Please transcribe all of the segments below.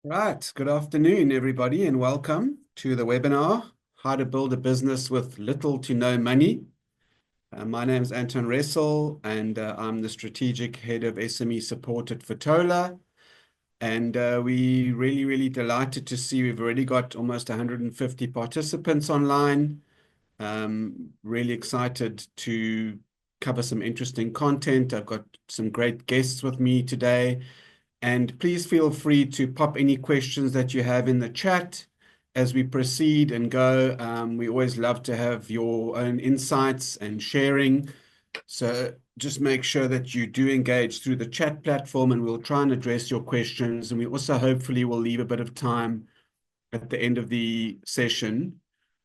Right. Good afternoon, everybody, and welcome to the webinar, How to Build a Business with Little to No Money. My name is Anton Ressel, and I'm the Strategic Head of SME Support at Fatola. And we really delighted to see we've already got almost 150 participants online. Really excited to cover some interesting content. I've got some great guests with me today. And please feel free to pop any questions that you have in the chat as we proceed and go. We always love to have your own insights and sharing. So just make sure that you do engage through the chat platform and we'll try and address your questions. And we also hopefully will leave a bit of time at the end of the session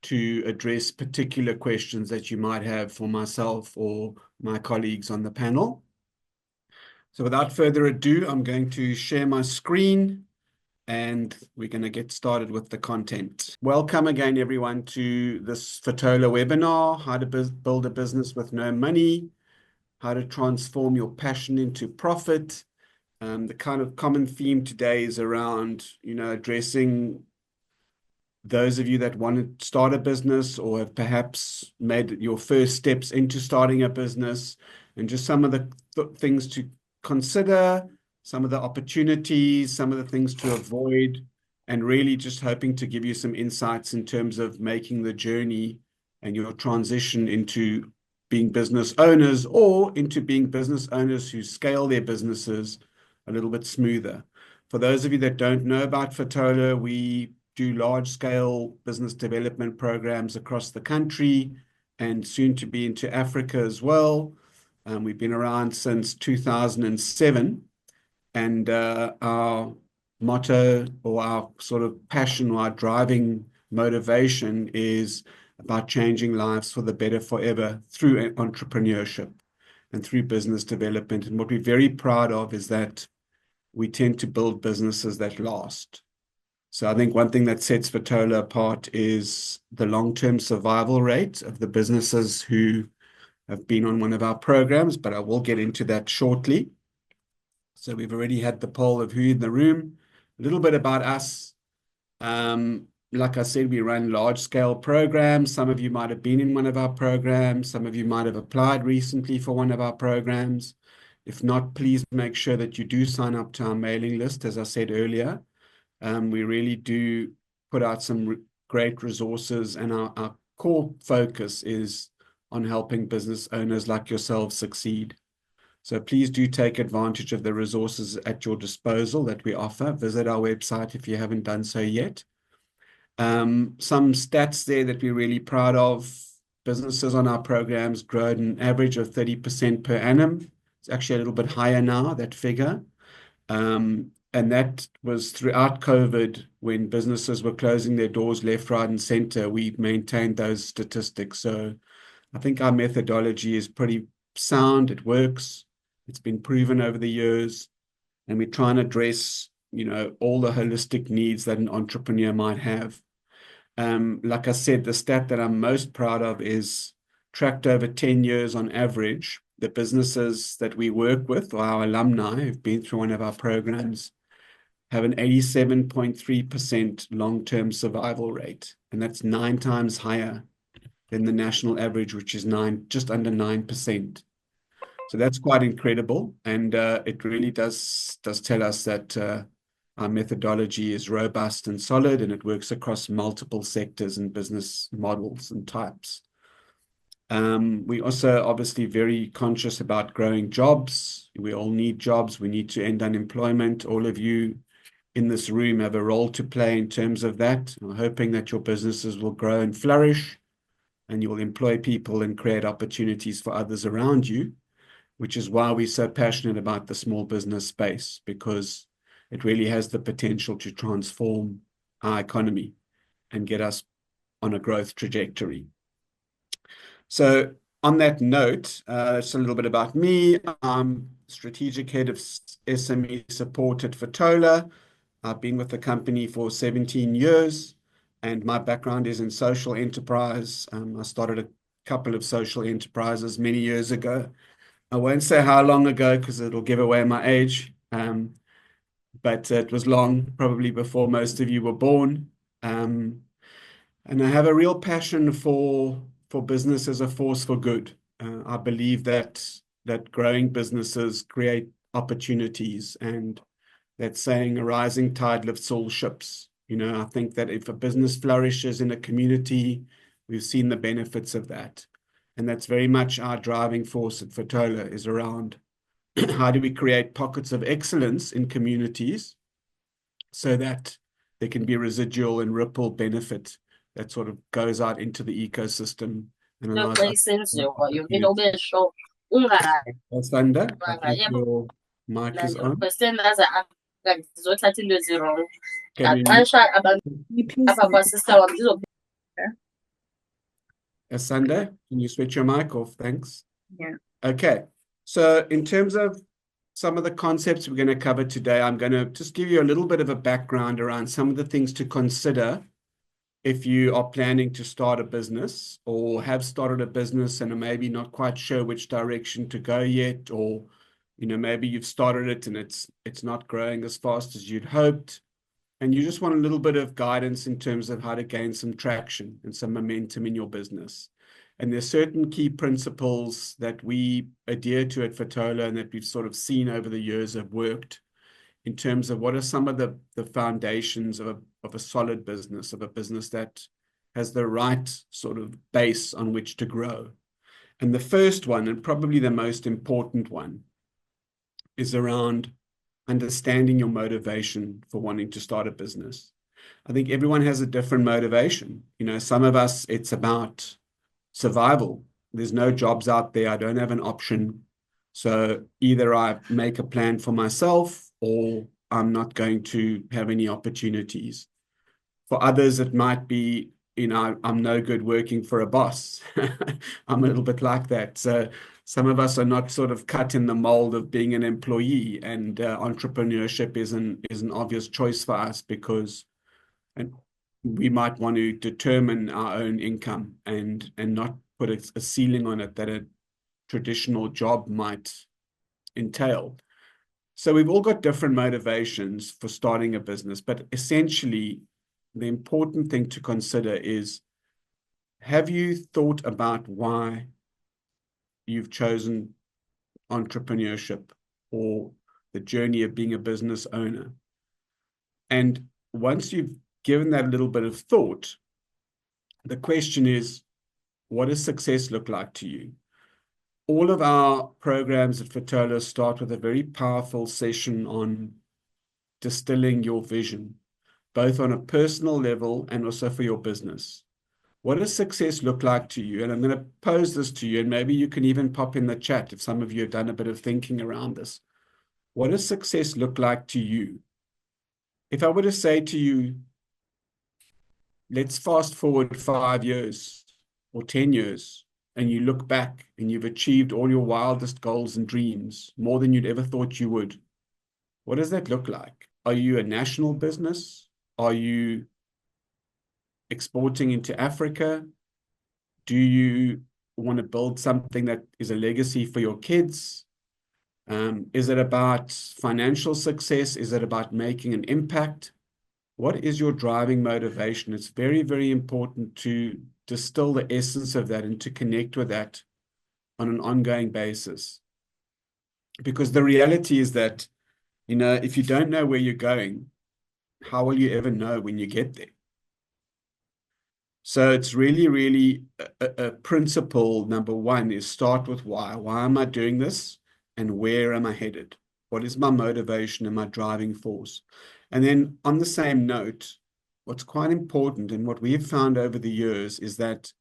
to address particular questions that you might have for myself or my colleagues on the panel. So without further ado, I'm going to share my screen and we're going to get started with the content. Welcome again, everyone, to this Fatola webinar, How to Build a Business with No Money, How to Transform Your Passion into Profit. The kind of common theme today is around, addressing those of you that want to start a business or have perhaps made your first steps into starting a business, and just some of the things to consider, some of the opportunities, some of the things to avoid, and really just hoping to give you some insights in terms of making the journey and your transition into being business owners or into being business owners who scale their businesses a little bit smoother. For those of you that don't know about Fatola, we do large-scale business development programs across the country and soon to be into Africa as well. We've been around since 2007, and our motto or our sort of passion or our driving motivation is about changing lives for the better forever through entrepreneurship and through business development. And what we're very proud of is that we tend to build businesses that last. So I think one thing that sets Fatola apart is the long-term survival rate of the businesses who have been on one of our programs, but I will get into that shortly. So we've already had the poll of who in the room. A little bit about us. Like I said, we run large-scale programs. Some of you might have been in one of our programs. Some of you might have applied recently for one of our programs. If not, please make sure that you do sign up to our mailing list, as I said earlier. We really do put out some great resources, and our core focus is on helping business owners like yourselves succeed. So please do take advantage of the resources at your disposal that we offer. Visit our website if you haven't done so yet. Some stats there that we're really proud of. Businesses on our programs grow at an average of 30% per annum. It's actually a little bit higher now, that figure. And that was throughout COVID when businesses were closing their doors left, right, and center. We maintained those statistics. So I think our methodology is pretty sound. It works. It's been proven over the years. And we try and address, all the holistic needs that an entrepreneur might have. Like I said, the stat that I'm most proud of is tracked over 10 years on average. The businesses that we work with, or our alumni who've been through one of our programs, have an 87.3% long-term survival rate. And that's 9 times higher than the national average, which is just under 9%. So that's quite incredible. And it really does tell us that our methodology is robust and solid, and it works across multiple sectors and business models and types. We also obviously very conscious about growing jobs. We all need jobs. We need to end unemployment. All of you in this room have a role to play in terms of that. I'm hoping that your businesses will grow and flourish, and you will employ people and create opportunities for others around you, which is why we're so passionate about the small business space, because it really has the potential to transform our economy and get us on a growth trajectory. So on that note, it's a little bit about me. I'm Strategic Head of SME Support at Fatola. I've been with the company for 17 years, and my background is in social enterprise. I started a couple of social enterprises many years ago. I won't say how long ago because it'll give away my age. but it was long, probably before most of you were born. And I have a real passion for business as a force for good. I believe that growing businesses create opportunities, and that saying, a rising tide lifts all ships. I think that if a business flourishes in a community, we've seen the benefits of that. And that's very much our driving force at Fotola, is around how do we create pockets of excellence in communities so that there can be residual and ripple benefit that sort of goes out into the ecosystem and allows us. Asanda, I think your mic is on. Can you, Asanda, can you switch your mic off? Thanks. Yeah. Okay. So in terms of some of the concepts we're going to cover today, I'm going to just give you a little bit of a background around some of the things to consider if you are planning to start a business or have started a business and are maybe not quite sure which direction to go yet, or maybe you've started it and it's not growing as fast as you'd hoped, and you just want a little bit of guidance in terms of how to gain some traction and some momentum in your business. And there's certain key principles that we adhere to at Fotola and that we've sort of seen over the years have worked in terms of what are some of the foundations of a solid business, of a business that has the right sort of base on which to grow. And the first one, and probably the most important one, is around understanding your motivation for wanting to start a business. I think everyone has a different motivation. Some of us, it's about survival. There's no jobs out there. I don't have an option. So either I make a plan for myself or I'm not going to have any opportunities. For others, it might be, I'm no good working for a boss. I'm a little bit like that. So some of us are not sort of cut in the mold of being an employee, and entrepreneurship is an obvious choice for us because we might want to determine our own income and not put a ceiling on it that a traditional job might entail. So we've all got different motivations for starting a business, but essentially the important thing to consider is, have you thought about why you've chosen entrepreneurship or the journey of being a business owner? And once you've given that a little bit of thought, the question is, what does success look like to you? All of our programs at Fotola start with a very powerful session on distilling your vision, both on a personal level and also for your business. What does success look like to you? And I'm going to pose this to you, and maybe you can even pop in the chat if some of you have done a bit of thinking around this. What does success look like to you? If I were to say to you, let's fast forward 5 years or 10 years, and you look back and you've achieved all your wildest goals and dreams, more than you'd ever thought you would, what does that look like? Are you a national business? Are you exporting into Africa? Do you want to build something that is a legacy for your kids? Is it about financial success? Is it about making an impact? What is your driving motivation? It's very, very important to distill the essence of that and to connect with that on an ongoing basis. Because the reality is that, if you don't know where you're going, how will you ever know when you get there? So it's really, really a principle. Number one is start with why. Why am I doing this? And where am I headed? What is my motivation and my driving force? And then on the same note, what's quite important and what we have found over the years is that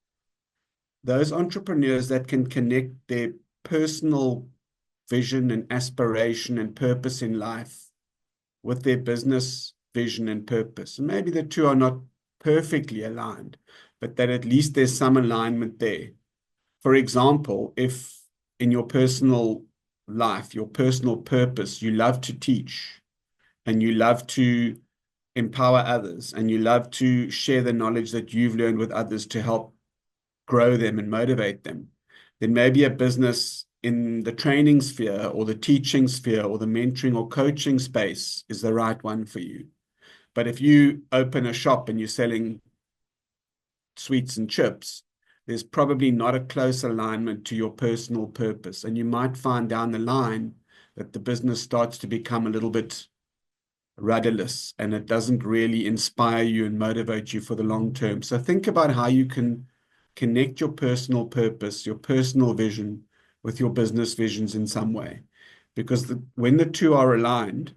those entrepreneurs that can connect their personal vision and aspiration and purpose in life with their business vision and purpose, and maybe the two are not perfectly aligned, but that at least there's some alignment there. For example, if in your personal life, your personal purpose, you love to teach and you love to empower others and you love to share the knowledge that you've learned with others to help grow them and motivate them, then maybe a business in the training sphere or the teaching sphere or the mentoring or coaching space is the right one for you. But if you open a shop and you're selling sweets and chips, there's probably not a close alignment to your personal purpose. And you might find down the line that the business starts to become a little bit rudderless and it doesn't really inspire you and motivate you for the long term. So think about how you can connect your personal purpose, your personal vision with your business visions in some way. Because when the two are aligned,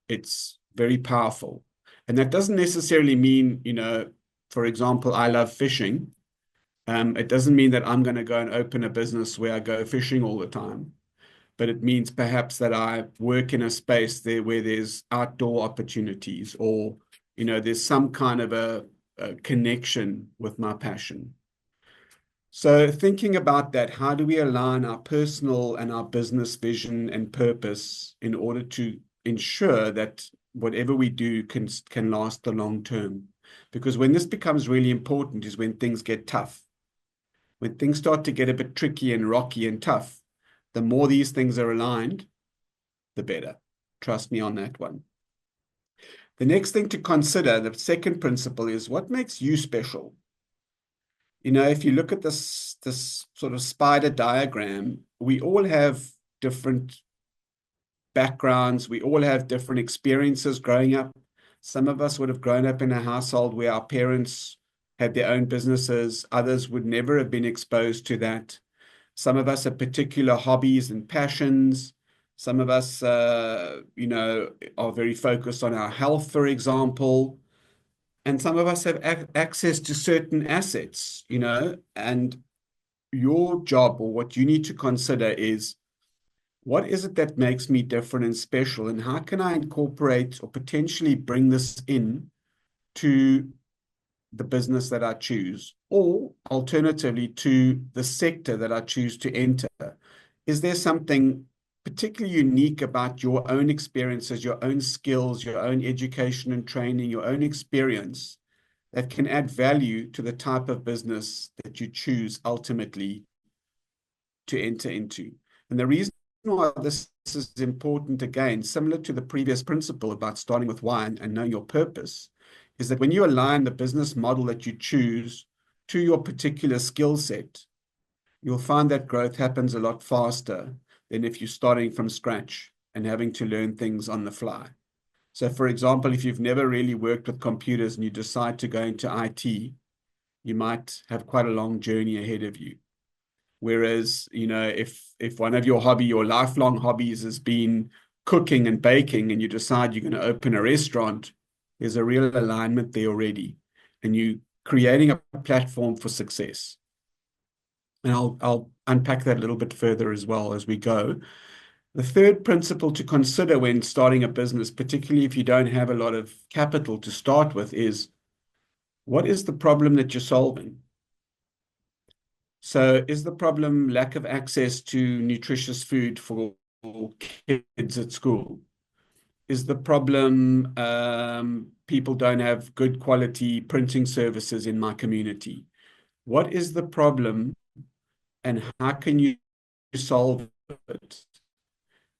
it's very powerful. And that doesn't necessarily mean, for example, I love fishing. It doesn't mean that I'm going to go and open a business where I go fishing all the time, but it means perhaps that I work in a space there where there's outdoor opportunities or, there's some kind of a connection with my passion. So thinking about that, how do we align our personal and our business vision and purpose in order to ensure that whatever we do can last the long term? Because when this becomes really important is when things get tough. When things start to get a bit tricky and rocky and tough, the more these things are aligned, the better. Trust me on that one. The next thing to consider, the second principle, is what makes you special. If you look at this sort of spider diagram, we all have different backgrounds. We all have different experiences growing up. Some of us would have grown up in a household where our parents had their own businesses. Others would never have been exposed to that. Some of us have particular hobbies and passions. Some of us, are very focused on our health, for example. And some of us have access to certain assets, and your job or what you need to consider is, what is it that makes me different and special? And how can I incorporate or potentially bring this in to the business that I choose, or alternatively to the sector that I choose to enter? Is there something particularly unique about your own experiences, your own skills, your own education and training, your own experience that can add value to the type of business that you choose ultimately to enter into? And the reason why this is important, again, similar to the previous principle about starting with why and knowing your purpose, is that when you align the business model that you choose to your particular skill set, you'll find that growth happens a lot faster than if you're starting from scratch and having to learn things on the fly. So, for example, if you've never really worked with computers and you decide to go into IT, you might have quite a long journey ahead of you. Whereas, if one of your lifelong hobbies has been cooking and baking, and you decide you're going to open a restaurant, there's a real alignment there already, and you creating a platform for success. And I'll unpack that a little bit further as well as we go. The third principle to consider when starting a business, particularly if you don't have a lot of capital to start with, is what is the problem that you're solving? So is the problem lack of access to nutritious food for kids at school? Is the problem people don't have good quality printing services in my community? What is the problem and how can you solve it?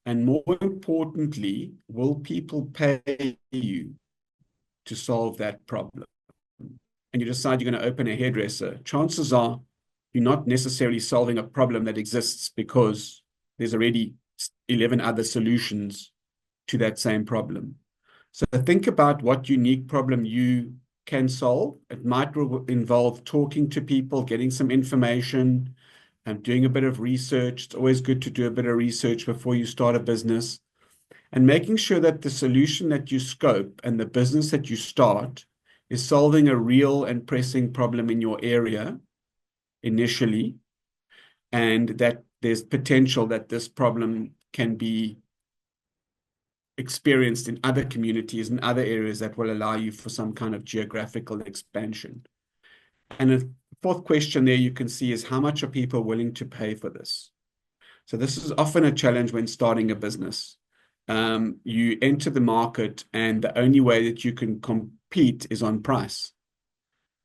And more importantly, will people pay you to solve that problem? And you decide you're going to open a hairdresser, chances are you're not necessarily solving a problem that exists because there's already 11 other solutions to that same problem. So think about what unique problem you can solve. It might involve talking to people, getting some information, and doing a bit of research. It's always good to do a bit of research before you start a business, and making sure that the solution that you scope and the business that you start is solving a real and pressing problem in your area initially, and that there's potential that this problem can be experienced in other communities and other areas that will allow you for some kind of geographical expansion. And a fourth question there you can see is, how much are people willing to pay for this? So this is often a challenge when starting a business. You enter the market and the only way that you can compete is on price.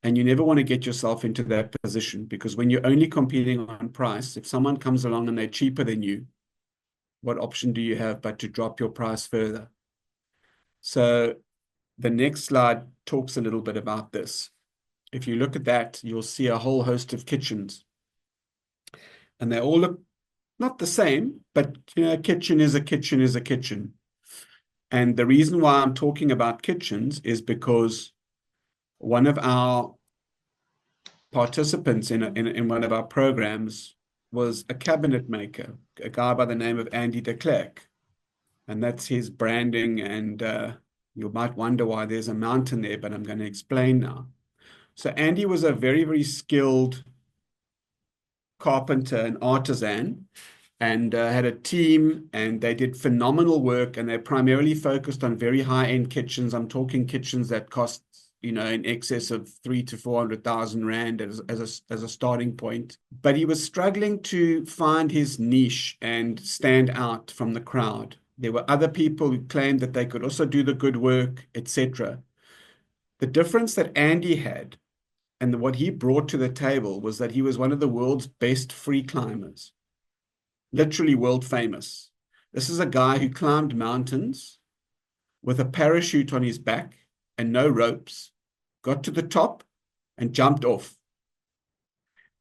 And you never want to get yourself into that position, because when you're only competing on price, if someone comes along and they're cheaper than you, what option do you have but to drop your price further? So the next slide talks a little bit about this. If you look at that, you'll see a whole host of kitchens. And they all look not the same, but a kitchen is a kitchen is a kitchen. And the reason why I'm talking about kitchens is because one of our participants in one of our programs was a cabinet maker, a guy by the name of Andy de Klerk. And that's his branding. And you might wonder why there's a mountain there, but I'm going to explain now. So Andy was a very, very skilled carpenter and artisan, and had a team, and they did phenomenal work, and they primarily focused on very high-end kitchens. I'm talking kitchens that cost, in excess of 300,000 to 400,000 rand as a starting point. But he was struggling to find his niche and stand out from the crowd. There were other people who claimed that they could also do the good work, etc. The difference that Andy had and what he brought to the table was that he was one of the world's best free climbers, literally world famous. This is a guy who climbed mountains with a parachute on his back and no ropes, got to the top and jumped off.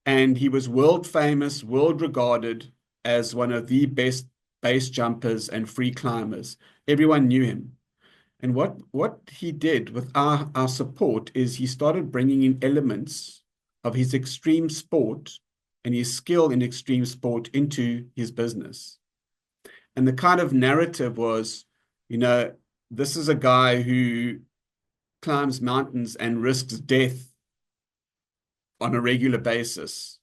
And he was world famous, world regarded as one of the best base jumpers and free climbers. Everyone knew him. And what he did with our support is he started bringing in elements of his extreme sport and his skill in extreme sport into his business. And the kind of narrative was, this is a guy who climbs mountains and risks death on a regular basis.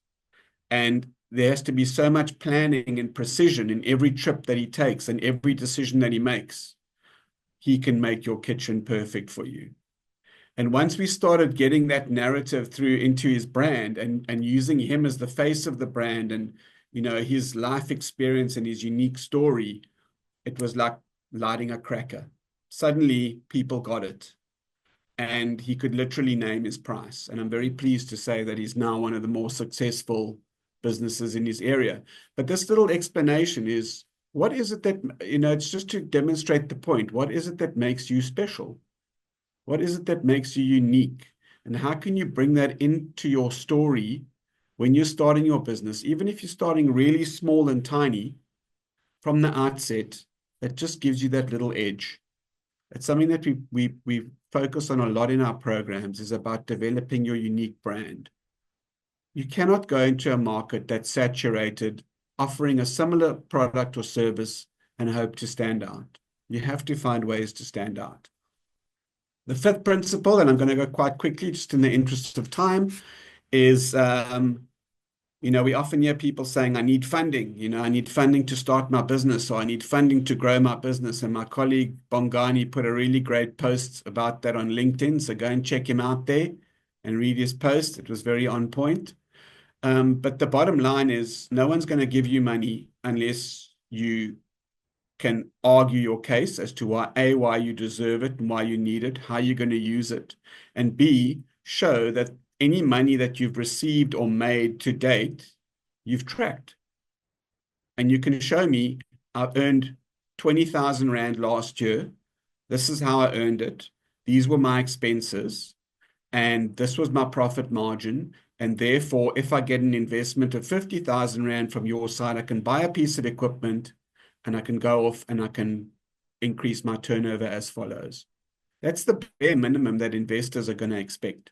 And there has to be so much planning and precision in every trip that he takes and every decision that he makes. He can make your kitchen perfect for you. And once we started getting that narrative through into his brand and using him as the face of the brand and, his life experience and his unique story, it was like lighting a cracker. Suddenly people got it, and he could literally name his price. And I'm very pleased to say that he's now one of the more successful businesses in his area. But this little explanation is, what is it that, it's just to demonstrate the point. What is it that makes you special? What is it that makes you unique? And how can you bring that into your story when you're starting your business? Even if you're starting really small and tiny from the outset, that just gives you that little edge. It's something that we focus on a lot in our programs, is about developing your unique brand. You cannot go into a market that's saturated, offering a similar product or service and hope to stand out. You have to find ways to stand out. The fifth principle, and I'm going to go quite quickly just in the interest of time, is, we often hear people saying, I need funding, I need funding to start my business, or I need funding to grow my business. And my colleague Bongani put a really great post about that on LinkedIn. So go and check him out there and read his post. It was very on point. But the bottom line is, no one's going to give you money unless you can argue your case as to why you deserve it and why you need it, how you're going to use it, and B, show that any money that you've received or made to date, you've tracked. And you can show me, I earned 20,000 Rand last year. This is how I earned it. These were my expenses, and this was my profit margin. And therefore, if I get an investment of 50,000 Rand from your side, I can buy a piece of equipment and I can go off and I can increase my turnover as follows. That's the bare minimum that investors are going to expect.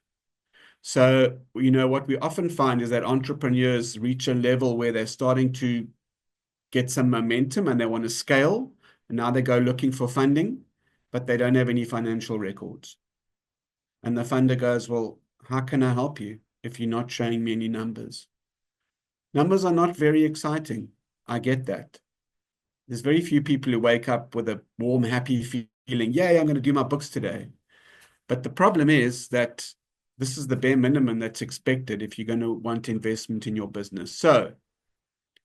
So, what we often find is that entrepreneurs reach a level where they're starting to get some momentum and they want to scale. And now they go looking for funding, but they don't have any financial records. And the funder goes, well, how can I help you if you're not showing me any numbers? Numbers are not very exciting. I get that. There's very few people who wake up with a warm, happy feeling, yay, I'm going to do my books today. But the problem is that this is the bare minimum that's expected if you're going to want investment in your business. So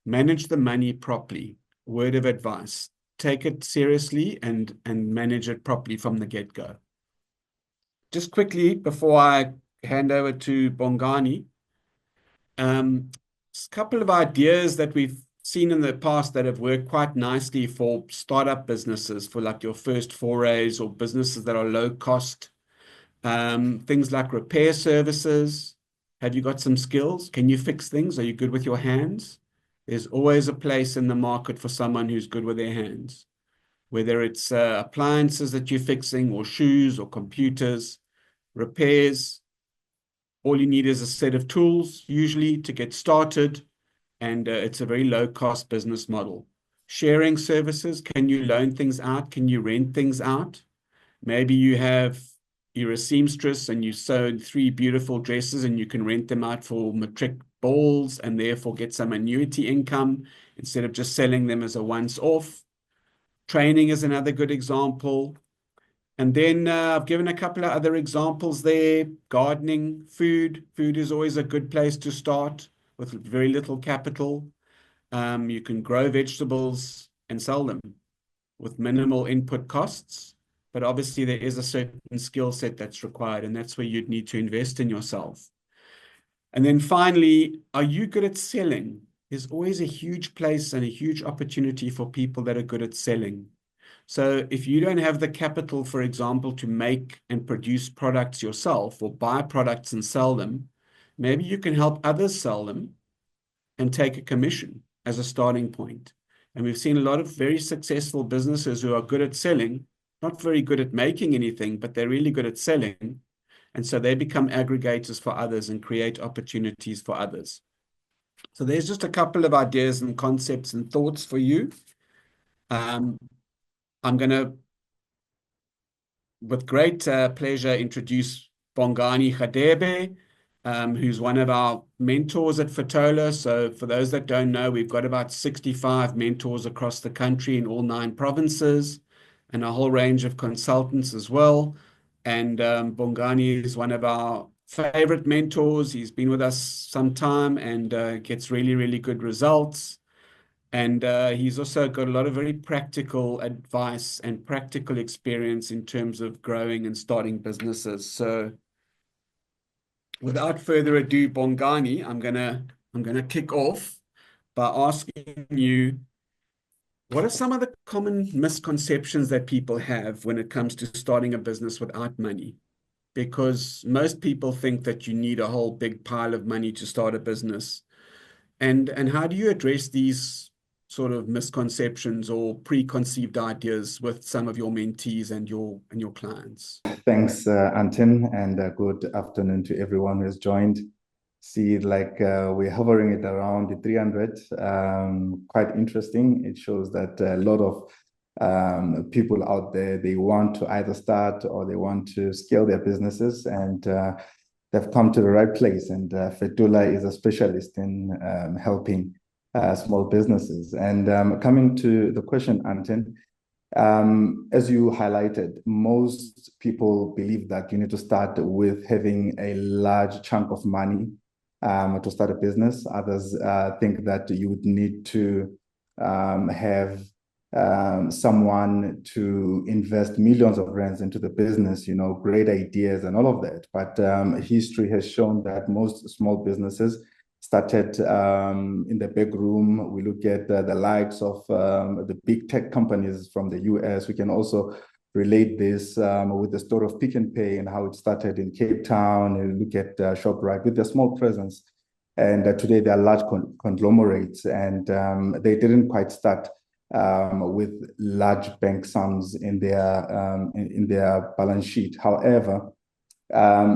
manage the money properly. Word of advice. Take it seriously and manage it properly from the get-go. Just quickly, before I hand over to Bongani. A couple of ideas that we've seen in the past that have worked quite nicely for startup businesses, for like your first forays or businesses that are low cost. Things like repair services. Have you got some skills? Can you fix things? Are you good with your hands? There's always a place in the market for someone who's good with their hands, whether it's appliances that you're fixing or shoes or computers, repairs. All you need is a set of tools, usually, to get started, and it's a very low-cost business model. Sharing services, can you loan things out? Can you rent things out? Maybe you're a seamstress and you sewed 3 beautiful dresses and you can rent them out for matric balls and therefore get some annuity income instead of just selling them as a once-off. Training is another good example. And then I've given a couple of other examples there. Gardening, food. Food is always a good place to start with very little capital. You can grow vegetables and sell them with minimal input costs. But obviously, there is a certain skill set that's required, and that's where you'd need to invest in yourself. And then finally, are you good at selling? There's always a huge place and a huge opportunity for people that are good at selling. So if you don't have the capital, for example, to make and produce products yourself or buy products and sell them, maybe you can help others sell them and take a commission as a starting point. And we've seen a lot of very successful businesses who are good at selling, not very good at making anything, but they're really good at selling. And so they become aggregators for others and create opportunities for others. So there's just a couple of ideas and concepts and thoughts for you. I'm going to, with great pleasure, introduce Bongani Radebe, who's one of our mentors at Fatola. So for those that don't know, we've got about 65 mentors across the country in all 9 provinces and a whole range of consultants as well. And Bongani is one of our favorite mentors. He's been with us some time and gets really, really good results. And he's also got a lot of very practical advice and practical experience in terms of growing and starting businesses. So without further ado, Bongani, I'm gonna kick off by asking you, what are some of the common misconceptions that people have when it comes to starting a business without money? Because most people think that you need a whole big pile of money to start a business. And how do you address these sort of misconceptions or preconceived ideas with some of your mentees and your clients? Thanks, Anton, and good afternoon to everyone who has joined. See, we're hovering it around the 300. Quite interesting. It shows that a lot of people out there, they want to either start or they want to scale their businesses, and they've come to the right place. And Fatola is a specialist in helping small businesses. And coming to the question, Anton, as you highlighted, most people believe that you need to start with having a large chunk of money to start a business. Others think that you would need to have someone to invest millions of rands into the business, great ideas and all of that. But history has shown that most small businesses started in the back room. We look at the likes of the big tech companies from the US. We can also relate this with the story of Pick n Pay and how it started in Cape Town. And look at ShopRite with a small presence. And today they are large conglomerates, and they didn't quite start with large bank sums in their balance sheet. However,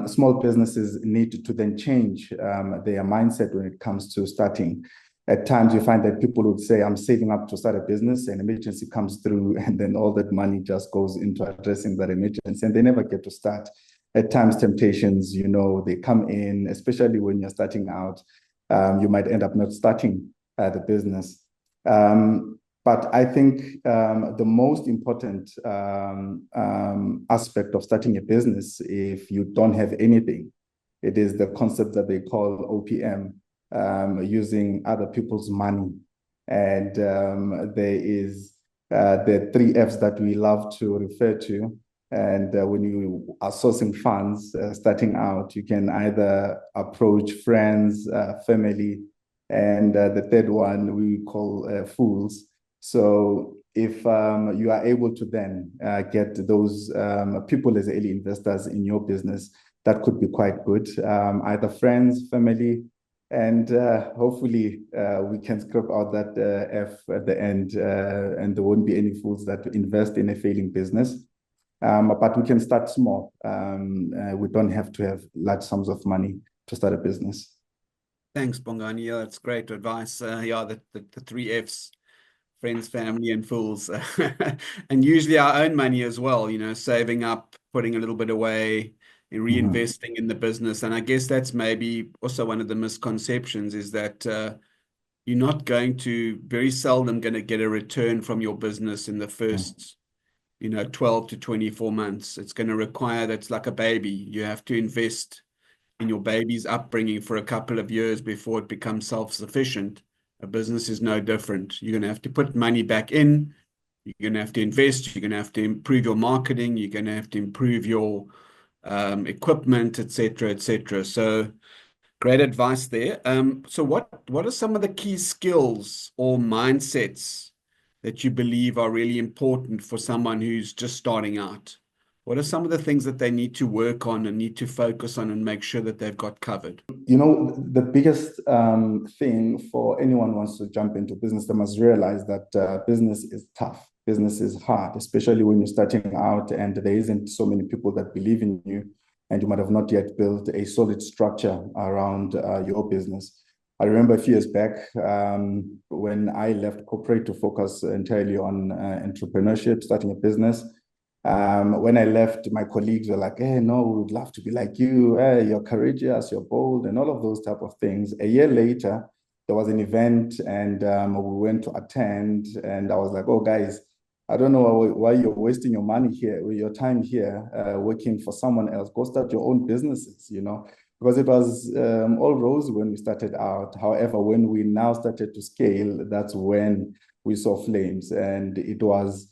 small businesses need to then change their mindset when it comes to starting. At times, you find that people would say, I'm saving up to start a business, and emergency comes through, and then all that money just goes into addressing that emergency, and they never get to start. At times, temptations, they come in, especially when you're starting out. You might end up not starting the business. But I think the most important aspect of starting a business, if you don't have anything, it is the concept that they call OPM, using other people's money. And there is the 3 Fs that we love to refer to. And when you are sourcing funds, starting out, you can either approach friends, family, and the third one we call fools. So if you are able to then get those people as early investors in your business, that could be quite good. Either friends, family, and hopefully we can scrape out that F at the end, and there won't be any fools that invest in a failing business. But we can start small. We don't have to have large sums of money to start a business. Thanks, Bongani. Yeah, that's great advice. Yeah, the three Fs: friends, family, and fools. And usually our own money as well, saving up, putting a little bit away, and reinvesting in the business. And I guess that's maybe also one of the misconceptions, is that you're not very seldom going to get a return from your business in the first 12 to 24 months. It's going to require, that's like a baby. You have to invest in your baby's upbringing for a couple of years before it becomes self-sufficient. A business is no different. You're going to have to put money back in. You're going to have to invest. You're going to have to improve your marketing. You're going to have to improve your equipment, etc., etc. So great advice there. So what are some of the key skills or mindsets that you believe are really important for someone who's just starting out? What are some of the things that they need to work on and need to focus on and make sure that they've got covered? The biggest thing for anyone who wants to jump into business, they must realize that business is tough. Business is hard, especially when you're starting out and there isn't so many people that believe in you, and you might have not yet built a solid structure around your business. I remember a few years back when I left corporate to focus entirely on entrepreneurship, starting a business. When I left, my colleagues were like, "Hey, no, we would love to be like you. Hey, you're courageous, you're bold," and all of those type of things. A year later, there was an event, and we went to attend, and I was like, "Oh, guys, I don't know why you're wasting your money here, your time here, working for someone else. Go start your own businesses, because it was all rosy when we started out. However, when we now started to scale, that's when we saw flames, and it was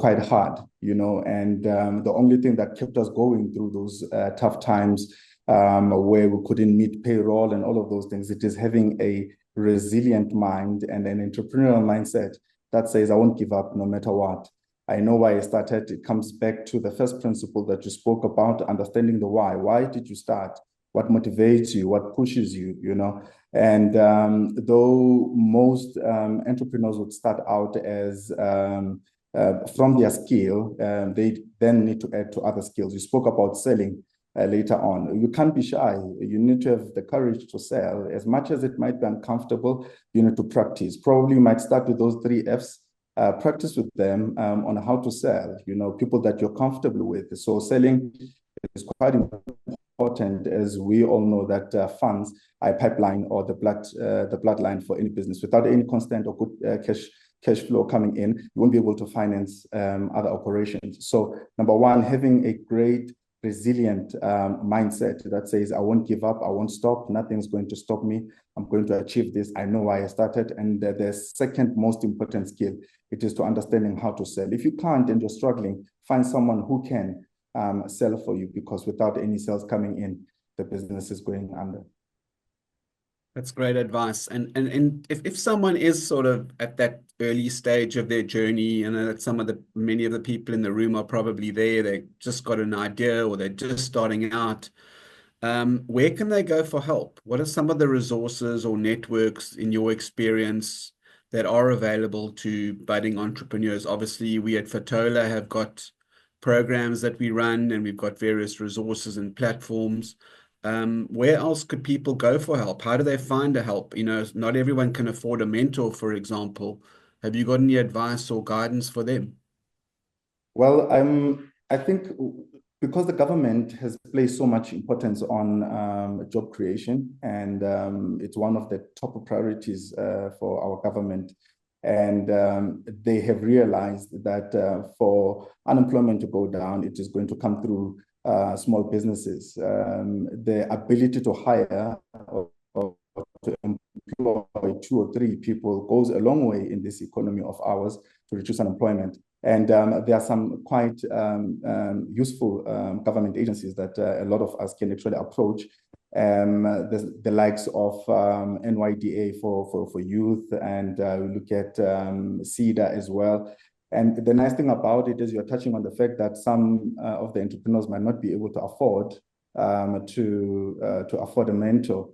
quite hard, and the only thing that kept us going through those tough times where we couldn't meet payroll and all of those things, it is having a resilient mind and an entrepreneurial mindset that says, I won't give up no matter what. I know why I started. It comes back to the first principle that you spoke about, understanding the why. Why did you start? What motivates you? What pushes you, And though most entrepreneurs would start out as from their skill, they then need to add to other skills. You spoke about selling later on. You can't be shy. You need to have the courage to sell. As much as it might be uncomfortable, you need to practice. Probably you might start with those three Fs. Practice with them on how to sell, people that you're comfortable with. So selling is quite important, as we all know that funds are a pipeline or the bloodline for any business. Without any constant or good cash flow coming in, you won't be able to finance other operations. So number one, having a great resilient mindset that says, I won't give up, I won't stop, nothing's going to stop me, I'm going to achieve this, I know why I started. And the second most important skill, it is to understanding how to sell. If you can't and you're struggling, find someone who can sell for you, because without any sales coming in, the business is going under. That's great advice. And if someone is sort of at that early stage of their journey, and that many of the people in the room are probably there, they just got an idea or they're just starting out, where can they go for help? What are some of the resources or networks, in your experience, that are available to budding entrepreneurs? Obviously, we at Fatola have got programs that we run, and we've got various resources and platforms. Where else could people go for help? How do they find a help? Not everyone can afford a mentor, for example. Have you got any advice or guidance for them? Well, I think because the government has placed so much importance on job creation, and it's one of the top priorities for our government. And they have realized that for unemployment to go down, it is going to come through small businesses. The ability to hire or to employ 2 or 3 people goes a long way in this economy of ours to reduce unemployment. And there are some quite useful government agencies that a lot of us can actually approach. The likes of NYDA for youth, and we look at CEDA as well. And the nice thing about it is you're touching on the fact that some of the entrepreneurs might not be able to afford to afford a mentor.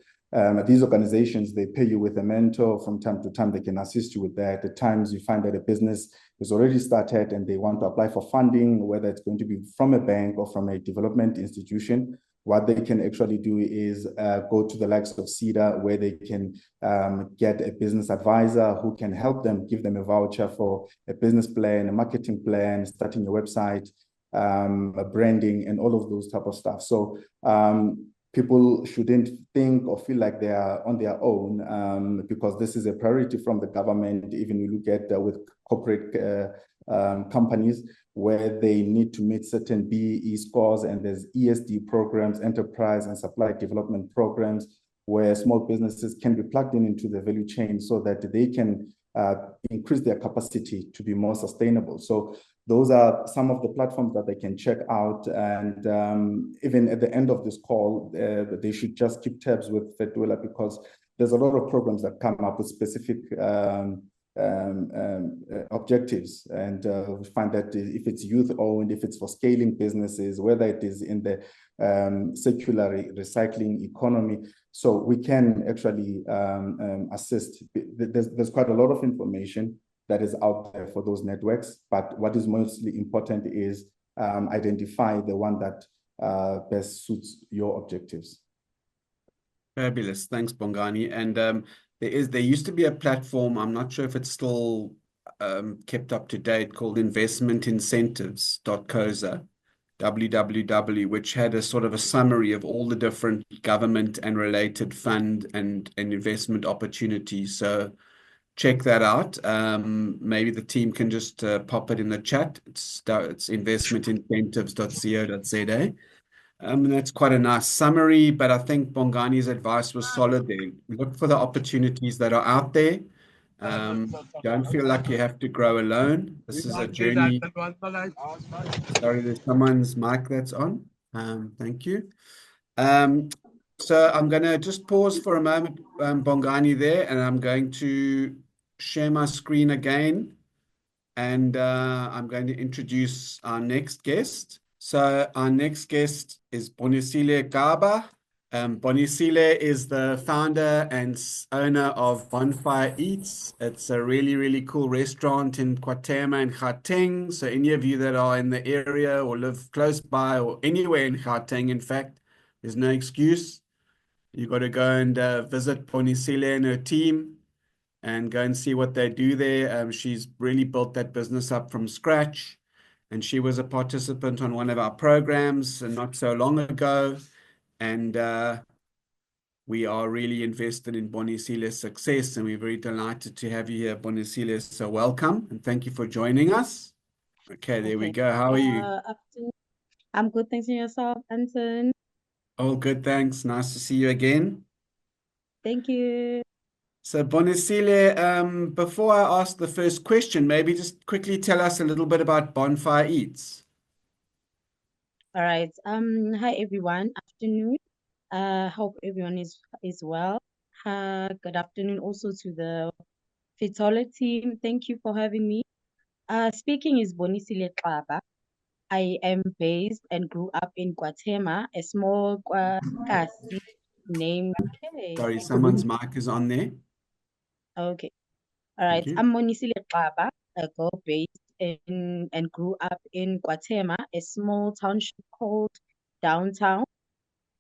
These organizations, they pay you with a mentor from time to time. They can assist you with that. At times you find that a business is already started and they want to apply for funding, whether it's going to be from a bank or from a development institution. What they can actually do is go to the likes of CEDA, where they can get a business advisor who can help them, give them a voucher for a business plan, a marketing plan, starting a website, branding, and all of those type of stuff. So people shouldn't think or feel like they are on their own, because this is a priority from the government. Even we look at with corporate companies, where they need to meet certain BEE scores, and there's ESD programs, enterprise and supply development programs, where small businesses can be plugged into the value chain so that they can increase their capacity to be more sustainable. So those are some of the platforms that they can check out. And even at the end of this call, they should just keep tabs with Fedwela, because there's a lot of programs that come up with specific objectives. And we find that if it's youth owned, if it's for scaling businesses, whether it is in the circular recycling economy, so we can actually assist. There's quite a lot of information that is out there for those networks, but what is mostly important is identify the one that best suits your objectives. Fabulous. Thanks, Bongani. And there used to be a platform, I'm not sure if it's still kept up to date, called investmentincentives.coza, www, which had a sort of a summary of all the different government and related fund and investment opportunities. So check that out. Maybe the team can just pop it in the chat. It's investmentincentives.co.za. And that's quite a nice summary, but I think Bongani's advice was solid there. Look for the opportunities that are out there. Don't feel like you have to grow alone. This is a journey. Sorry, there's someone's mic that's on. Thank you. So I'm going to just pause for a moment, Bongani, there, and I'm going to share my screen again, and I'm going to introduce our next guest. So our next guest is Bonisile Xaba. Bonisile is the founder and owner of Bonfire Eats. It's a really, really cool restaurant in KwaThema and Gauteng. So any of you that are in the area or live close by or anywhere in Gauteng, in fact, there's no excuse. You've got to go and visit Bonisile and her team and go and see what they do there. She's really built that business up from scratch. And she was a participant on one of our programs not so long ago. And we are really invested in Bonisile's success. And we're very delighted to have you here, Bonisile. So welcome and thank you for joining us. Okay, there we go. How are you? I'm good, thanks. And yourself, Anton? All good, thanks. Nice to see you again. Thank you. So Bonisile, before I ask the first question, maybe just quickly tell us a little bit about Bonfire Eats. All right. Hi everyone. Afternoon. Hope everyone is well. Good afternoon also to the Fitola team. Thank you for having me. Speaking is Bonisile Xaba. I am based and grew up in KwaThema, a small kasi named. Sorry, someone's mic is on there. Okay. All right. I'm Bonisile Xaba, a girl based in and grew up in KwaThema, a small township called Downtown.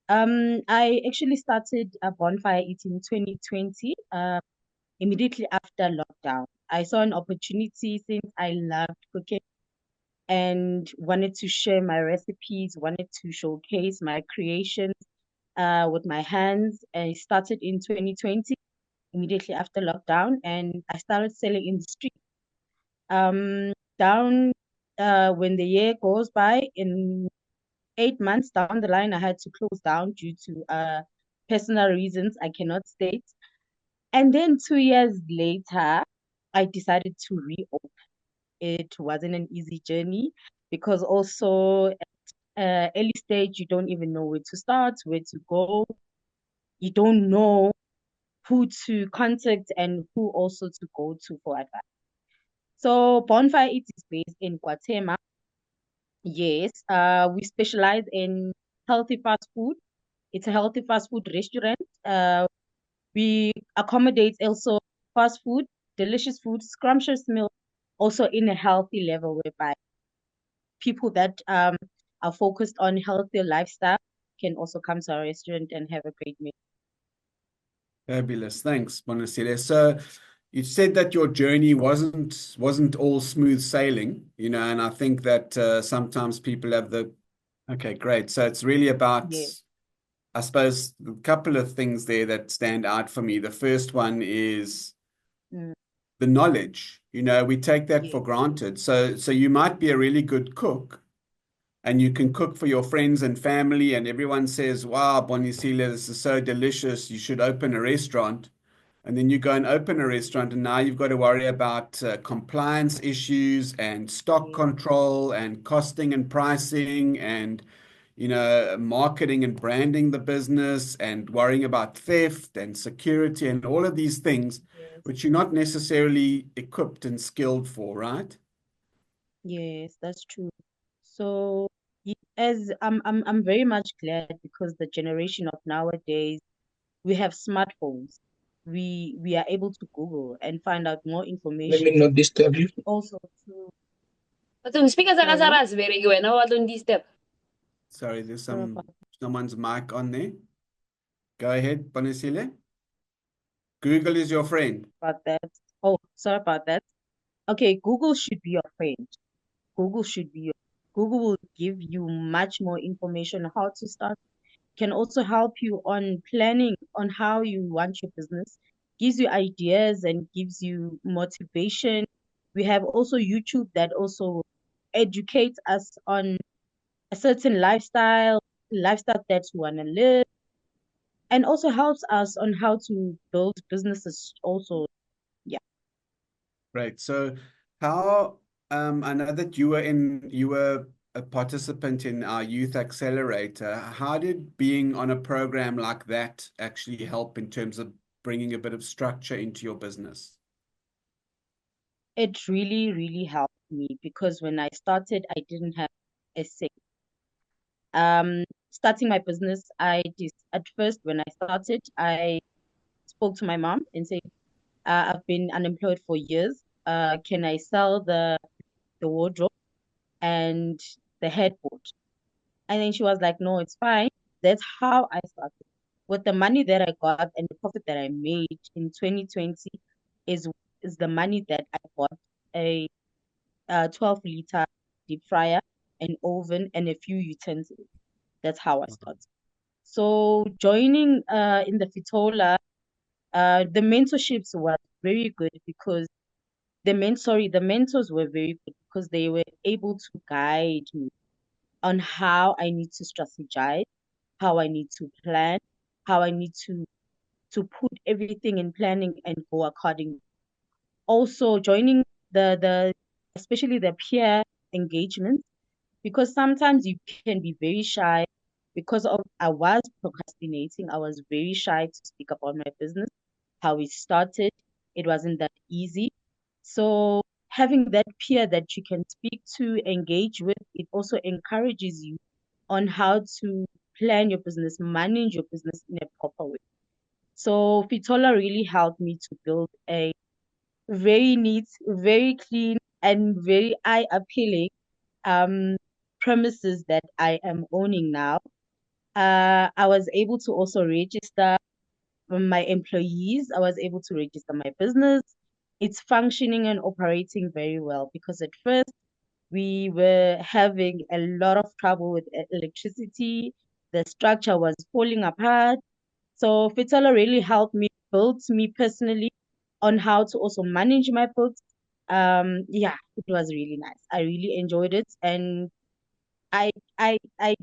I actually started a Bonfire Eats in 2020, immediately after lockdown. I saw an opportunity since I loved cooking and wanted to share my recipes, wanted to showcase my creations with my hands. I started in 2020, immediately after lockdown, and I started selling in the street. When the year goes by, in 8 months down the line, I had to close down due to personal reasons I cannot state. And then 2 years later, I decided to reopen. It wasn't an easy journey because also early stage, you don't even know where to start, where to go. You don't know who to contact and who also to go to for advice. So Bonfire it is based in Guatemala. Yes, we specialize in healthy fast food. It's a healthy fast food restaurant. We accommodate also fast food, delicious food, scrumptious meal, also in a healthy level whereby people that are focused on healthier lifestyle can also come to our restaurant and have a great meal. Fabulous. Thanks, Bonisile. So you said that your journey wasn't all smooth sailing, and I think that sometimes people have okay, great. So it's really about, Yes. I suppose, a couple of things there that stand out for me. The first one is Mm, the knowledge. We take that for yes. granted. So you might be a really good cook, and you can cook for your friends and family, and everyone says, "Wow, Bonisile, this is so delicious. You should open a restaurant." And then you go and open a restaurant, and now you've got to worry about compliance issues and stock Yes. control and costing and pricing and marketing and branding the business and worrying about theft and security and all of these things, Yes. which you're not necessarily equipped and skilled for, right? Yes, that's true. So as I'm very much glad because the generation of nowadays, we have smartphones. We are able to Google and find out more Let information. me not disturb you. Also to Atong speaker sa sorry, kasaras, very good. No, atong disturb. Sorry, there's sorry about someone's mic on there. Go ahead, Bonisile. Google is your friend. that. Oh, sorry about that. Okay, Google should be your friend. Google should be your Google will give you much more information on how to start, can also help you on planning on how you want your business, gives you ideas and gives you motivation. We have also YouTube that also educates us on a certain lifestyle that we want to live, and also helps us on how to build businesses also. Yeah. Right. So how I know that you were a participant in our youth accelerator. How did being on a program like that actually help in terms of bringing a bit of structure into your business? It really, really helped me because when I started, I didn't have a say. Starting my business, at first when I started, I spoke to my mom and said, I've been unemployed for years. Can I sell the wardrobe and the headboard? And then she was like, no, it's fine. That's how I started. With the money that I got and the profit that I made in 2020 is is the money that I bought a 12-liter deep fryer, an oven, and a few utensils. That's how I started. So joining in the Fitola, the mentorships were very good because the mentors were very good because they were able to guide me on how I need to strategize, how I need to plan, how I need to put everything in planning and go according. Also joining the especially the peer engagement because sometimes you can be very shy because of I was procrastinating. I was very shy to speak about my business, how it started. It wasn't that easy. So having that peer that you can speak to, engage with, it also encourages you on how to plan your business, manage your business in a proper way. So Fitola really helped me to build a very neat, very clean, and very eye appealing um premises that I am owning now. I was able to also register my employees. I was able to register my business. It's functioning and operating very well because at first we were having a lot of trouble with electricity. The structure was falling apart. So Fitala really helped me, built me personally on how to also manage my books. Yeah, it was really nice. I really enjoyed it, and I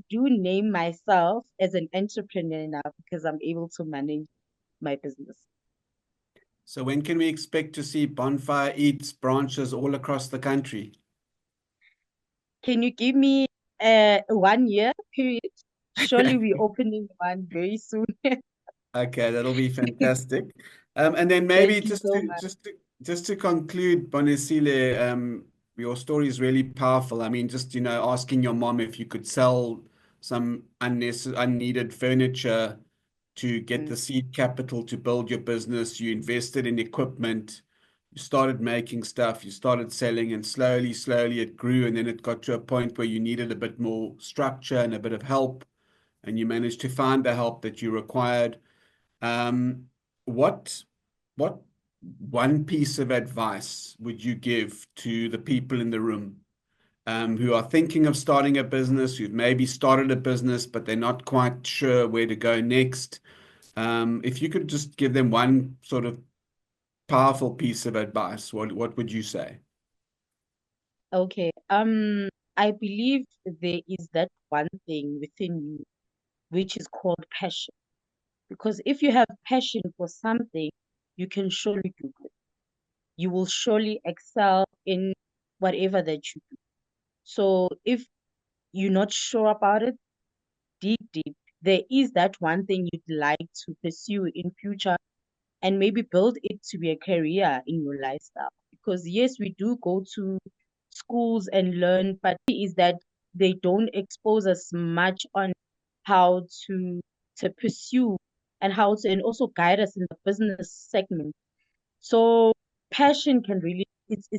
do name myself as an entrepreneur now because I'm able to manage my business. So when can we expect to see Bonfire Eats branches all across the country? Can you give me a 1 year period? Surely we're opening one very soon. Okay, that'll be fantastic. And then maybe Thank you so much. just to conclude, Bonisile, your story is really powerful. I mean, just asking your mom if you could sell some unneeded furniture to get the seed capital to build your business. You invested in equipment, you started making stuff, you started selling, and slowly it grew, and then it got to a point where you needed a bit more structure and a bit of help, and you managed to find the help that you required. Um, what what one piece of advice would you give to the people in the room who are thinking of starting a business, who've maybe started a business, but they're not quite sure where to go next? If you could just give them one sort of powerful piece of advice, what would you say? Okay. I believe there is that one thing within you which is called passion. Because if you have passion for something, you can surely do good. You will surely excel in whatever that you do. So if you're not sure about it, dig deep. There is that one thing you'd like to pursue in future and maybe build it to be a career in your lifestyle. Because yes, we do go to schools and learn, but is that they don't expose us much on how to pursue and how to and also guide us in the business segment. So passion can really it's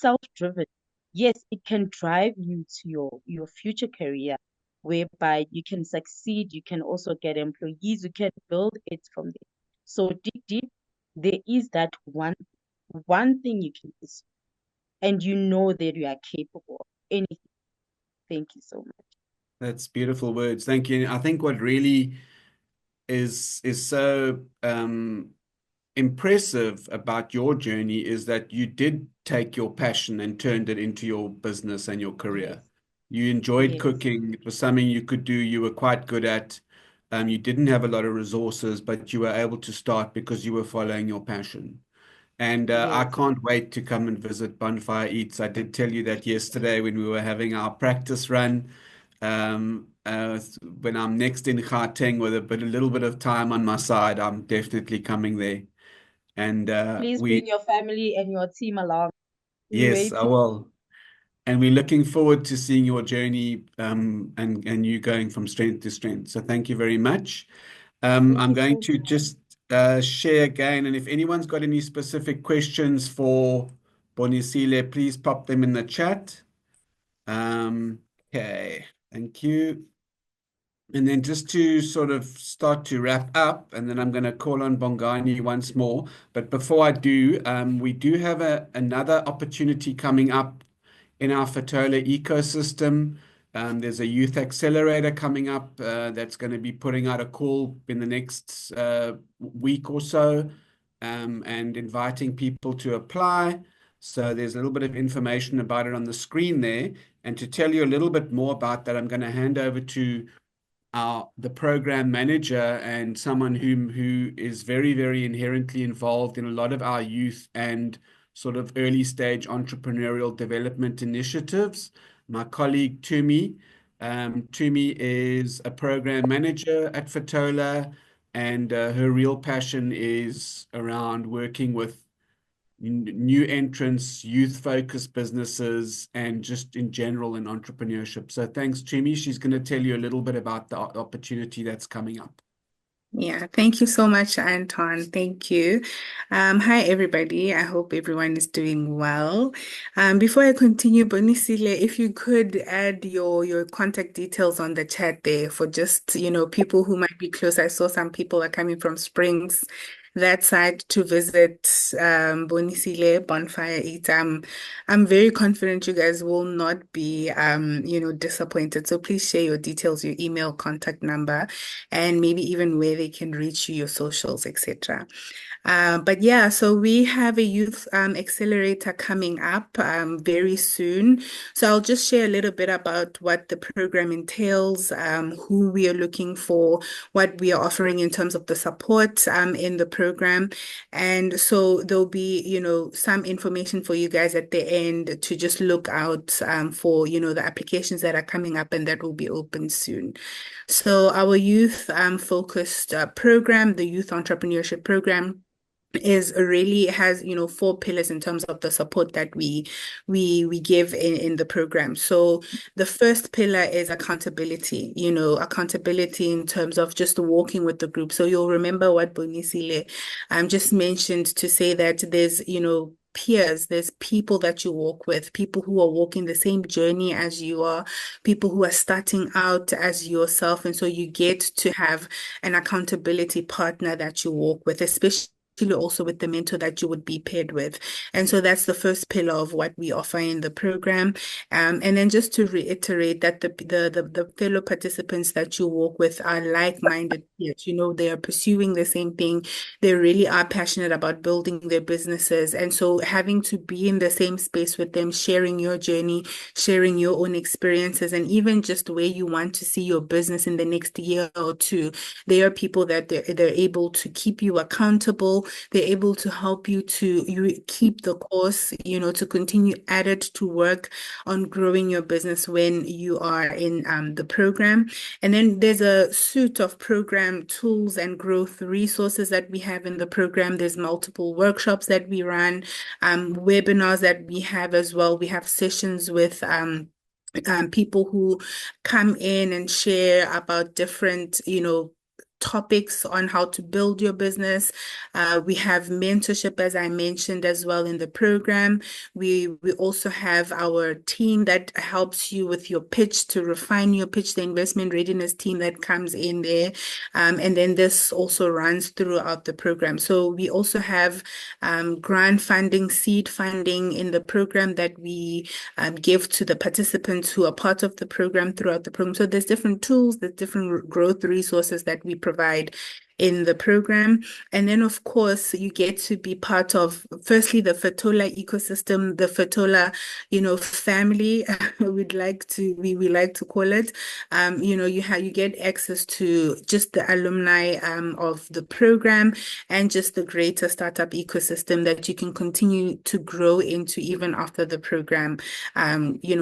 self-driven. Yes, it can drive you to your future career whereby you can succeed, you can also get employees, you can build it from there. So dig deep, there is that one thing you can pursue and you know that you are capable of anything. Thank you so much. That's beautiful words. Thank you. I think what really is so impressive about your journey is that you did take your passion and turned it into your business and your career. Yes, You enjoyed yes, cooking. It was something you could do, you were quite good at. You didn't have a lot of resources, but you were able to start because you were following your passion. And I yes. can't wait to come and visit Bonfire Eats. I did tell you that yesterday when we were having our practice run. When I'm next in Gauteng with a little bit of time on my side, I'm definitely coming there. And Please bring your family and your team along. We're yes, I waiting. will. And we're looking forward to seeing your journey and you going from strength to strength. So thank you very much. Thank I'm you going so to much. just share again, and if anyone's got any specific questions for Bonisile, please pop them in the chat. Okay, thank you. And then just to sort of start to wrap up, and then I'm going to call on Bongani once more. But before I do, we do have another opportunity coming up in our Fatola ecosystem. There's a youth accelerator coming up that's going to be putting out a call in the next week or so and inviting people to apply. So there's a little bit of information about it on the screen there. And to tell you a little bit more about that, I'm going to hand over to the program manager and someone who is very inherently involved in a lot of our youth and sort of early stage entrepreneurial development initiatives. My colleague Tumi. Tumi is a program manager at Fatola, and her real passion is around working with new entrants, youth-focused businesses, and just in general in entrepreneurship. So thanks, Chimi. She's going to tell you a little bit about the opportunity that's coming up. Yeah, thank you so much, Anton. Thank you. Hi, everybody. I hope everyone is doing well. Before I continue, Bonisile, if you could add your contact details on the chat there for just, people who might be close. I saw some people are coming from Springs, that side to visit Bonisile Bonfire Eat. I'm very confident you guys will not be, disappointed. So please share your details, your email, contact number, and maybe even where they can reach you, your socials, etc. But yeah, so we have a youth accelerator coming up very soon. So I'll just share a little bit about what the program entails, who we are looking for, what we are offering in terms of the support in the program. program. And so there'll be, some information for you guys at the end to just look out for, the applications that are coming up and that will be open soon. So our youth focused program, the Youth Entrepreneurship Program, has 4 pillars in terms of the support that we give in the program. So the first pillar is accountability, accountability in terms of just walking with the group. So you'll remember what Bonisile just mentioned, to say that there's peers, there's people that you walk with, people who are walking the same journey as you are, people who are starting out as yourself. And so you get to have an accountability partner that you walk with, especially also with the mentor that you would be paired with. And so that's the first pillar of what we offer in the program. And then just to reiterate that the fellow participants that you walk with are like-minded peers. They are pursuing the same thing. They really are passionate about building their businesses. And so having to be in the same space with them, sharing your journey, sharing your own experiences, and even just where you want to see your business in the next year or two, they are people that they're able to keep you accountable. They're able to help you to keep the course, to continue at it, to work on growing your business when you are in the program. And then there's a suite of program tools and growth resources that we have in the program. There's multiple workshops that we run, webinars that we have as well. We have sessions with people who come in and share about different, topics on how to build your business. We have mentorship, as I mentioned, as well in the program. We also have our team that helps you with your pitch, to refine your pitch, the investment readiness team that comes in there. And then this also runs throughout the program. So we also have grant funding, seed funding in the program that we give to the participants who are part of the program throughout the program. So there's different tools, there's different growth resources that we provide in the program. And then, of course, you get to be part of, firstly, the Fetola ecosystem, the Fetola, family, we like to call it. You get access to just the alumni of the program, and just the greater startup ecosystem that you can continue to grow into even after the program,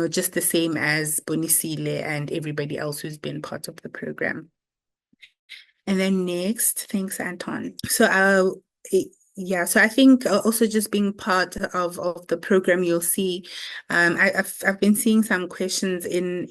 just the same as Bonisile and everybody else who's been part of the program. And then next, thanks, Anton. So so I think also just being part of the program, you'll see, I've been seeing some questions in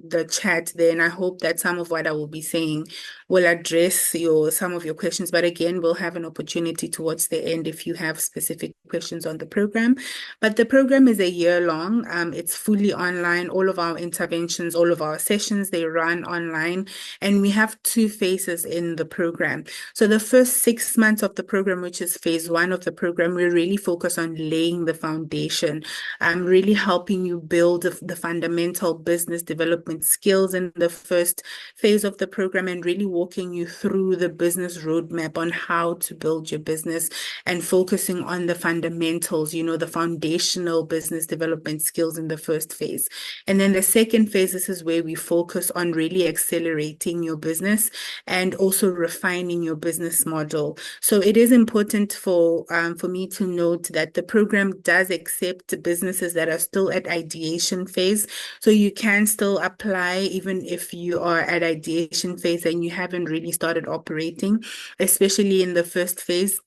the chat there, and I hope that some of what I will be saying will address some of your questions. But again, we'll have an opportunity towards the end if you have specific questions on the program. But the program is a year long. It's fully online. All of our interventions, all of our sessions, they run online, and we have 2 phases in the program. So the first 6 months of the program, which is phase 1 of the program, we really focus on laying the foundation, really helping you build the fundamental business development skills in the first phase of the program, and really walking you through the business roadmap on how to build your business, and focusing on the fundamentals, the foundational business development skills in the first phase. And then the second phase, this is where we focus on really accelerating your business and also refining your business model. So it is important for me to note that the program does accept businesses that are still at ideation phase. So you can still apply even if you are at ideation phase and you haven't really started operating, especially in the first phase.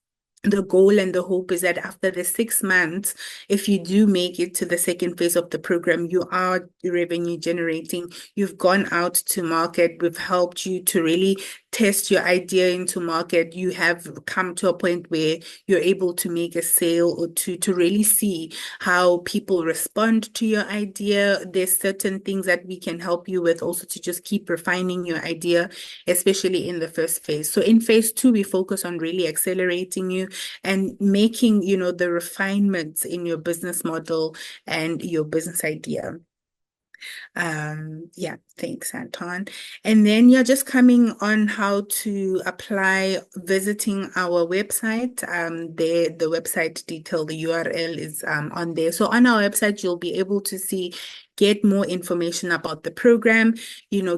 The goal and the hope is that after the 6 months, if you do make it to the second phase of the program, you are revenue generating, you've gone out to market, we've helped you to really test your idea into market, you have come to a point where you're able to make a sale, or to really see how people respond to your idea. There's certain things that we can help you with also to just keep refining your idea, especially in the first phase. So in phase 2, we focus on really accelerating you and making, the refinements in your business model and your business idea. Thanks, Anton. And then you're just coming on how to apply, visiting our website. The website detail, the URL is on there. So on our website, you'll be able to see get more information about the program,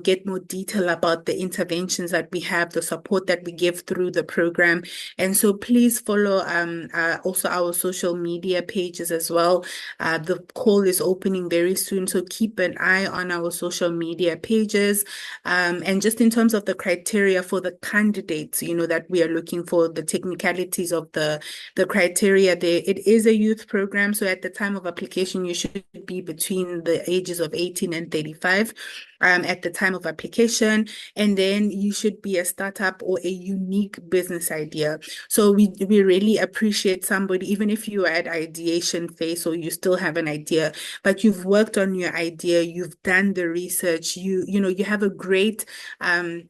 get more detail about the interventions that we have, the support that we give through the program. And so please follow also our social media pages as well. The call is opening very soon, so keep an eye on our social media pages. And just in terms of the criteria for the candidates, that we are looking for, the technicalities of the criteria there, it is a youth program. So at the time of application, you should be between the ages of 18 and 35 at the time of application. And then you should be a startup or a unique business idea. So we really appreciate somebody, even if you are at ideation phase or you still have an idea, but you've worked on your idea, you've done the research, you have a great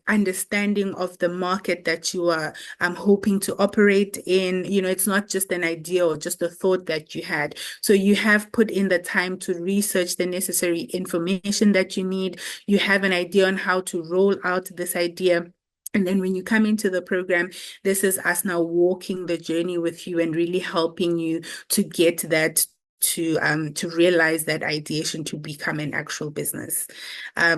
understanding of the market that you are hoping to operate in. It's not just an idea or just a thought that you had. So you have put in the time to research the necessary information that you need. You have an idea on how to roll out this idea. And then when you come into the program, this is us now walking the journey with you and really helping you to get that to realize that ideation to become an actual business.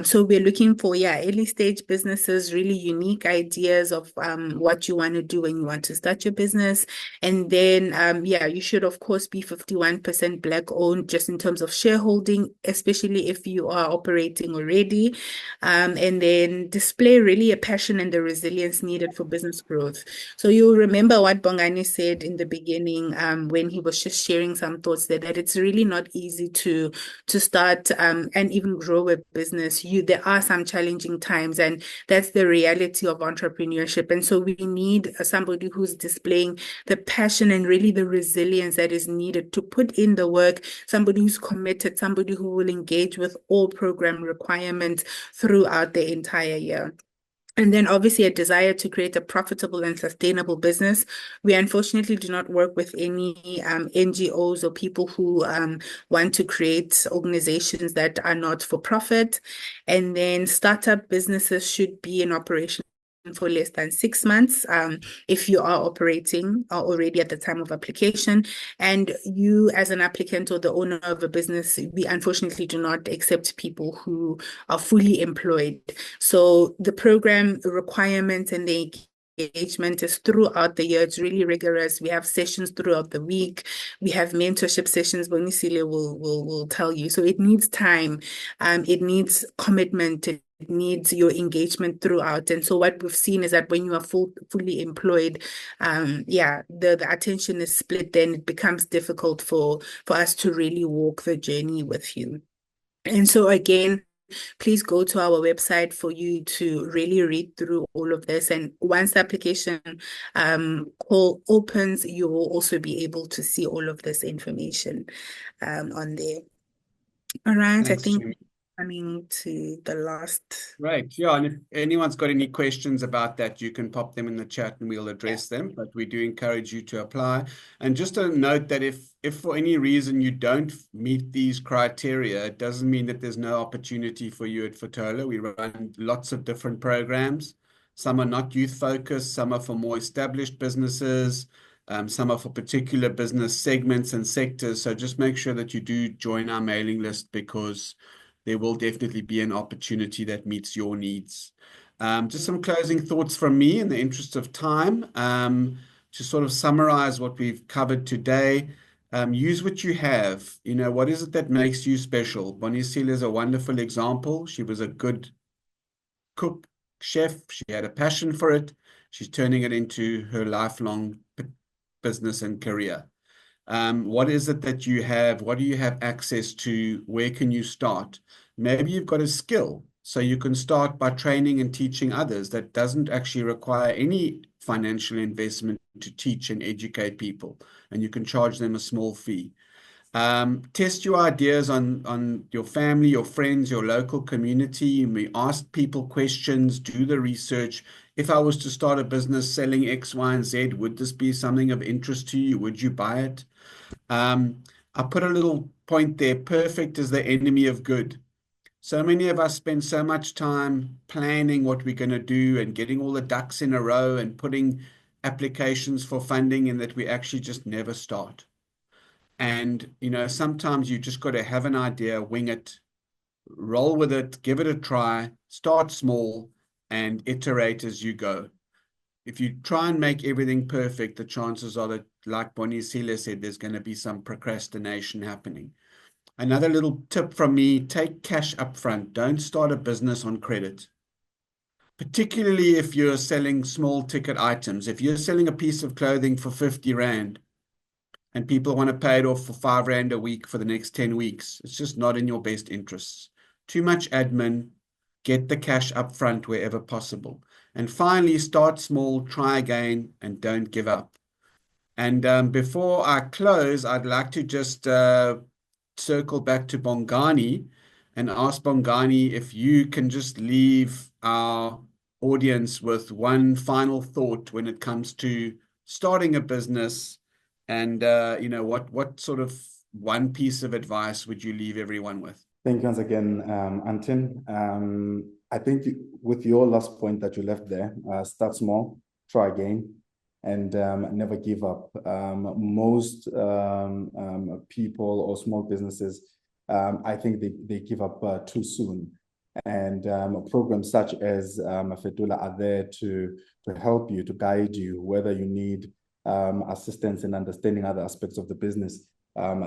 So we're looking for early stage businesses, really unique ideas of what you want to do when you want to start your business. And then you should of course be 51% Black owned, just in terms of shareholding, especially if you are operating already. And then display really a passion and the resilience needed for business growth. So you'll remember what Bongani said in the beginning when he was just sharing some thoughts there, that it's really not easy to start and even grow a business. There are some challenging times, and that's the reality of entrepreneurship. And so we need somebody who's displaying the passion and really the resilience that is needed to put in the work, somebody who's committed, somebody who will engage with all program requirements throughout the entire year. And then obviously a desire to create a profitable and sustainable business. We unfortunately do not work with any NGOs or people who want to create organizations that are not for profit. And then startup businesses should be in operation for less than 6 months if you are operating already at the time of application. And you as an applicant or the owner of a business, we unfortunately do not accept people who are fully employed. So the program requirements and the engagement is throughout the year. It's really rigorous. We have sessions throughout the week. We have mentorship sessions. Bonisile will tell you. So it needs time. It needs commitment. It needs your engagement throughout. And so what we've seen is that when you are fully employed, the attention is split. Then it becomes difficult for us to really walk the journey with you. And so again, please go to our website for you to really read through all of this. And once the application call opens, you will also be able to see all of this information on there. All right, Thanks, I think Jimmy. Coming to the last. Right. Yeah. And if anyone's got any questions about that, you can pop them in the chat and we'll address them. But we do encourage you to apply. And just a note that if for any reason you don't meet these criteria, it doesn't mean that there's no opportunity for you at Fotola. We run lots of different programs. Some are not youth focused, some are for more established businesses, some are for particular business segments and sectors. So just make sure that you do join our mailing list, because there will definitely be an opportunity that meets your needs. Just some closing thoughts from me in the interest of time. To sort of summarize what we've covered today, use what you have. What is it that makes you special? Bonisile is a wonderful example. She was a good cook, chef. She had a passion for it. She's turning it into her lifelong business and career. What is it that you have? What do you have access to? Where can you start? Maybe you've got a skill, so you can start by training and teaching others. That doesn't actually require any financial investment to teach and educate people, and you can charge them a small fee. Test your ideas on your family, your friends, your local community. You may ask people questions, do the research. If I was to start a business selling X, Y, and Z, would this be something of interest to you? Would you buy it? I put a little point there. Perfect is the enemy of good. So many of us spend so much time planning what we're going to do and getting all the ducks in a row and putting applications for funding, and that we actually just never start. And, sometimes you just got to have an idea, wing it, roll with it, give it a try, start small, and iterate as you go. If you try and make everything perfect, the chances are that, like Bonisile said, there's going to be some procrastination happening. Another little tip from me, take cash up front. Don't start a business on credit, particularly if you're selling small ticket items. If you're selling a piece of clothing for 50 Rand and people want to pay it off for 5 Rand a week for the next 10 weeks, it's just not in your best interests. Too much admin. Get the cash up front wherever possible. And finally, start small, try again, and don't give up. And before I close, I'd like to just circle back to Bongani and ask Bongani if you can just leave our audience with one final thought when it comes to starting a business, and what sort of one piece of advice would you leave everyone with? Thank you once again, Anton. I think with your last point that you left there, start small, try again, and never give up. Most people or small businesses, I think they give up too soon. And programs such as Fetula are there to help you, to guide you, whether you need assistance in understanding other aspects of the business.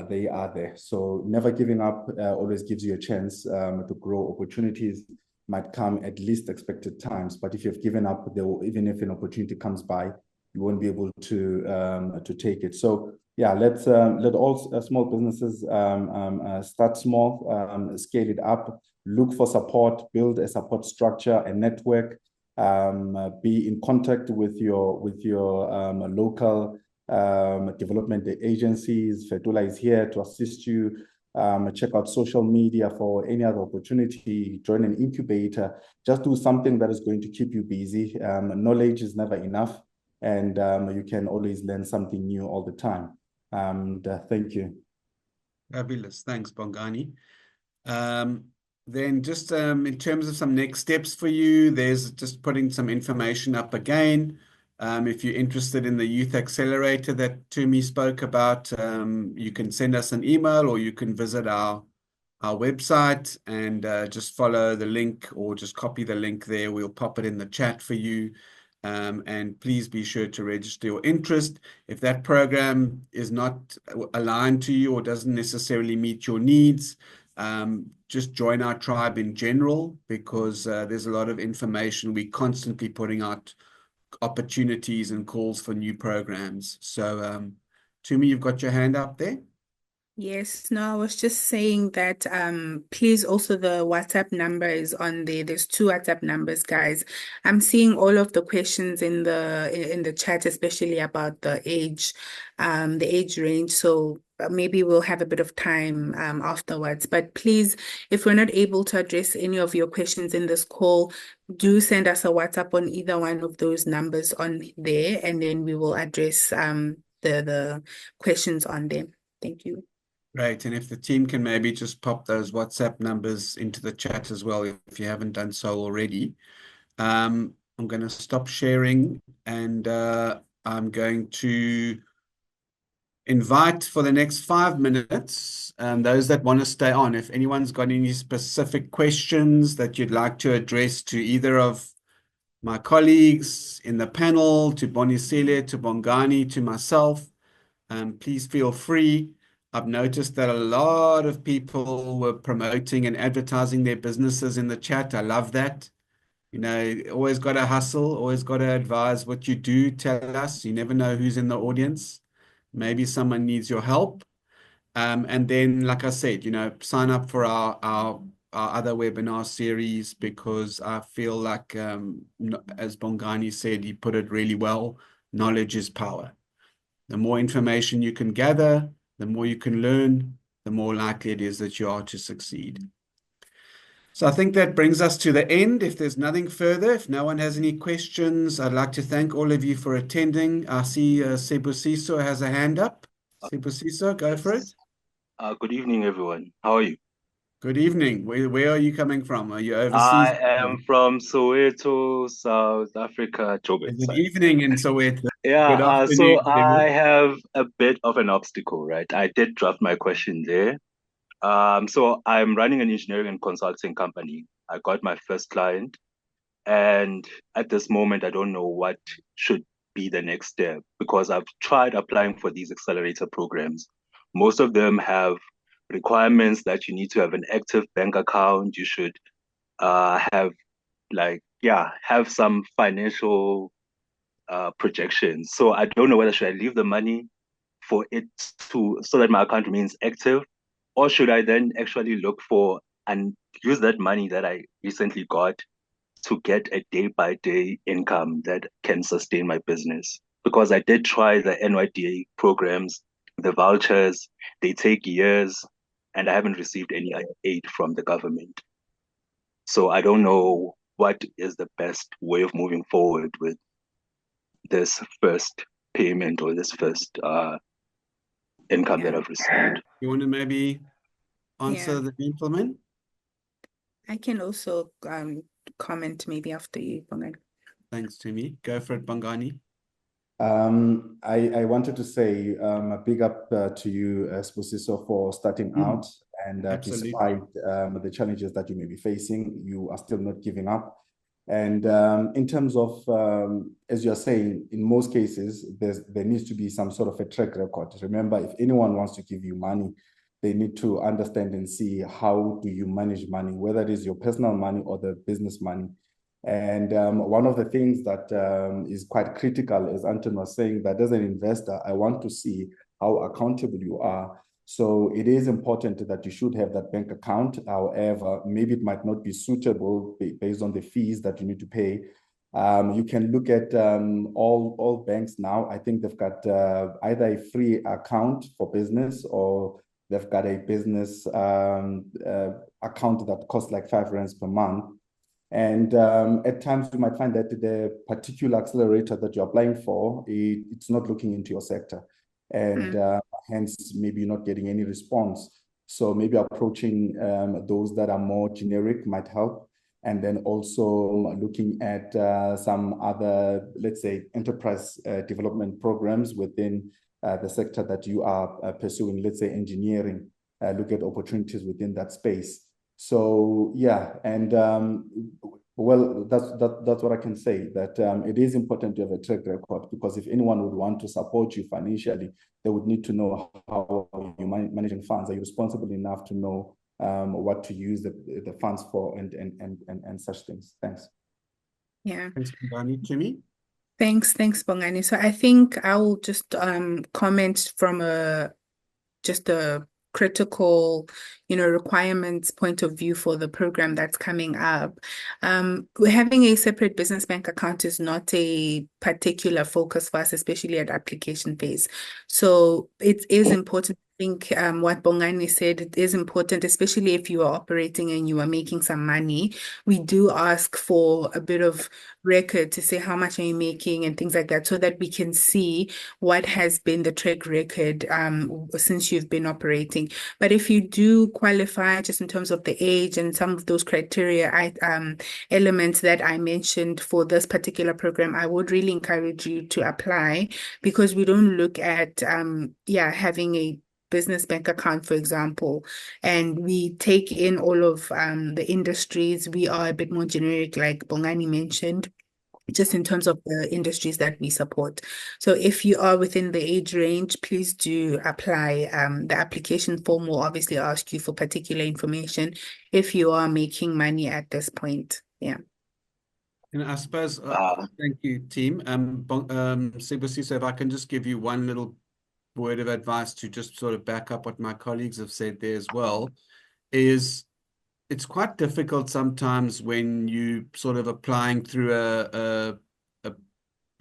They are there. So never giving up always gives you a chance to grow. Opportunities might come at least expected times, but if you've given up, even if an opportunity comes by, you won't be able to take it. So yeah, let all small businesses start small, scale it up, look for support, build a support structure, a network, be in contact with your local development agencies. Fetula is here to assist you. Check out social media for any other opportunity. Join an incubator. Just do something that is going to keep you busy. Knowledge is never enough, and you can always learn something new all the time. Thank you. Fabulous. Thanks, Bongani. Then just in terms of some next steps for you, there's just putting some information up again. If you're interested in the Youth Accelerator that Tumi spoke about, you can send us an email or you can visit our website and just follow the link or just copy the link there. We'll pop it in the chat for you. And please be sure to register your interest. If that program is not aligned to you or doesn't necessarily meet your needs, just join our tribe in general, because there's a lot of information. We're constantly putting out opportunities and calls for new programs. So, Tumi, you've got your hand up there. Yes, no, I was just saying that please also the WhatsApp number is on there. There's 2 WhatsApp numbers, guys. I'm seeing all of the questions in the chat, especially about the age range. So maybe we'll have a bit of time afterwards. But please, if we're not able to address any of your questions in this call, do send us a WhatsApp on either one of those numbers on there, and then we will address the questions on them. Thank you. Right. And if the team can maybe just pop those WhatsApp numbers into the chat as well, if you haven't done so already. I'm going to stop sharing, and I'm going to invite for the next 5 minutes those that want to stay on. If anyone's got any specific questions that you'd like to address to either of my colleagues in the panel, to Bonisile, to Bongani, to myself, please feel free. I've noticed that a lot of people were promoting and advertising their businesses in the chat. I love that. You know, always got to hustle, always got to advise what you do. Tell us. You never know who's in the audience. Maybe someone needs your help. And then, like I said, sign up for our other webinar series, because I feel like, as Bongani said, he put it really well, knowledge is power. The more information you can gather, the more you can learn, the more likely it is that you are to succeed. So I think that brings us to the end. If there's nothing further, if no one has any questions, I'd like to thank all of you for attending. I see Sibusiso has a hand up. Sibusiso, go for it. Good evening, everyone. How are you? Good evening. Where are you coming from? Are you overseas? I am from Soweto, South Africa, Joburg. Good evening in Soweto. Yeah, Good afternoon, so I Sibu. have a bit of an obstacle, right? I did drop my question there. So I'm running an engineering and consulting company. I got my first client, and at this moment, I don't know what should be the next step because I've tried applying for these accelerator programs. Most of them have requirements that you need to have an active bank account. You should have have some financial projections. So I don't know whether should I leave the money for it to so that my account remains active, or should I then actually look for and use that money that I recently got to get a day-by-day income that can sustain my business? Because I did try the NYDA programs, the vouchers, they take years, and I haven't received any aid from the government. So I don't know what is the best way of moving forward with this first payment or this first income that I've received. You want to maybe answer the gentleman? I can also comment maybe after you, Bongani. Thanks, Timmy. Go for it, Bongani. I wanted to say a big up to you, Sposiso, for starting out. And despite the challenges that you may be facing, you are still not giving up. And in terms of, as you're saying, in most cases, there needs to be some sort of a track record. Remember, if anyone wants to give you money, they need to understand and see how do you manage money, whether it is your personal money or the business money. And one of the things that is quite critical, as Anton was saying, that as an investor, I want to see how accountable you are. So it is important that you should have that bank account. However, maybe it might not be suitable based on the fees that you need to pay. You can look at all banks now. I think they've got either a free account for business or they've got a business account that costs like R5 per month. And at times you might find that the particular accelerator that you're applying for, it's not looking into your sector. And hence maybe you're not getting any response. So maybe approaching those that are more generic might help. And then also looking at some other, let's say, enterprise development programs within the sector that you are pursuing, let's say engineering, look at opportunities within that space. So yeah, and well, that's what I can say, that it is important to have a track record, because if anyone would want to support you financially, they would need to know how you're managing funds. Are you responsible enough to know what to use the funds for and such things? Thanks. Yeah. Thanks, Bongani. Timmy? Thanks, Bongani. So I think I will just comment from just a critical, requirements point of view for the program that's coming up. Having a separate business bank account is not a particular focus for us, especially at application phase. So it is important. I think what Bongani said, it is important, especially if you are operating and you are making some money. We do ask for a bit of record to say how much are you making and things like that, so that we can see what has been the track record since you've been operating. But if you do qualify just in terms of the age and some of those criteria elements that I mentioned for this particular program, I would really encourage you to apply, because we don't look at having a business bank account, for example, and we take in all of the industries. We are a bit more generic, like Bongani mentioned, just in terms of the industries that we support. So if you are within the age range, please do apply. The application form will obviously ask you for particular information if you are making money at this point. Yeah. And I suppose, thank you, team. Sibusiso, if I can just give you one little word of advice to just sort of back up what my colleagues have said there as well, is it's quite difficult sometimes when you sort of applying through a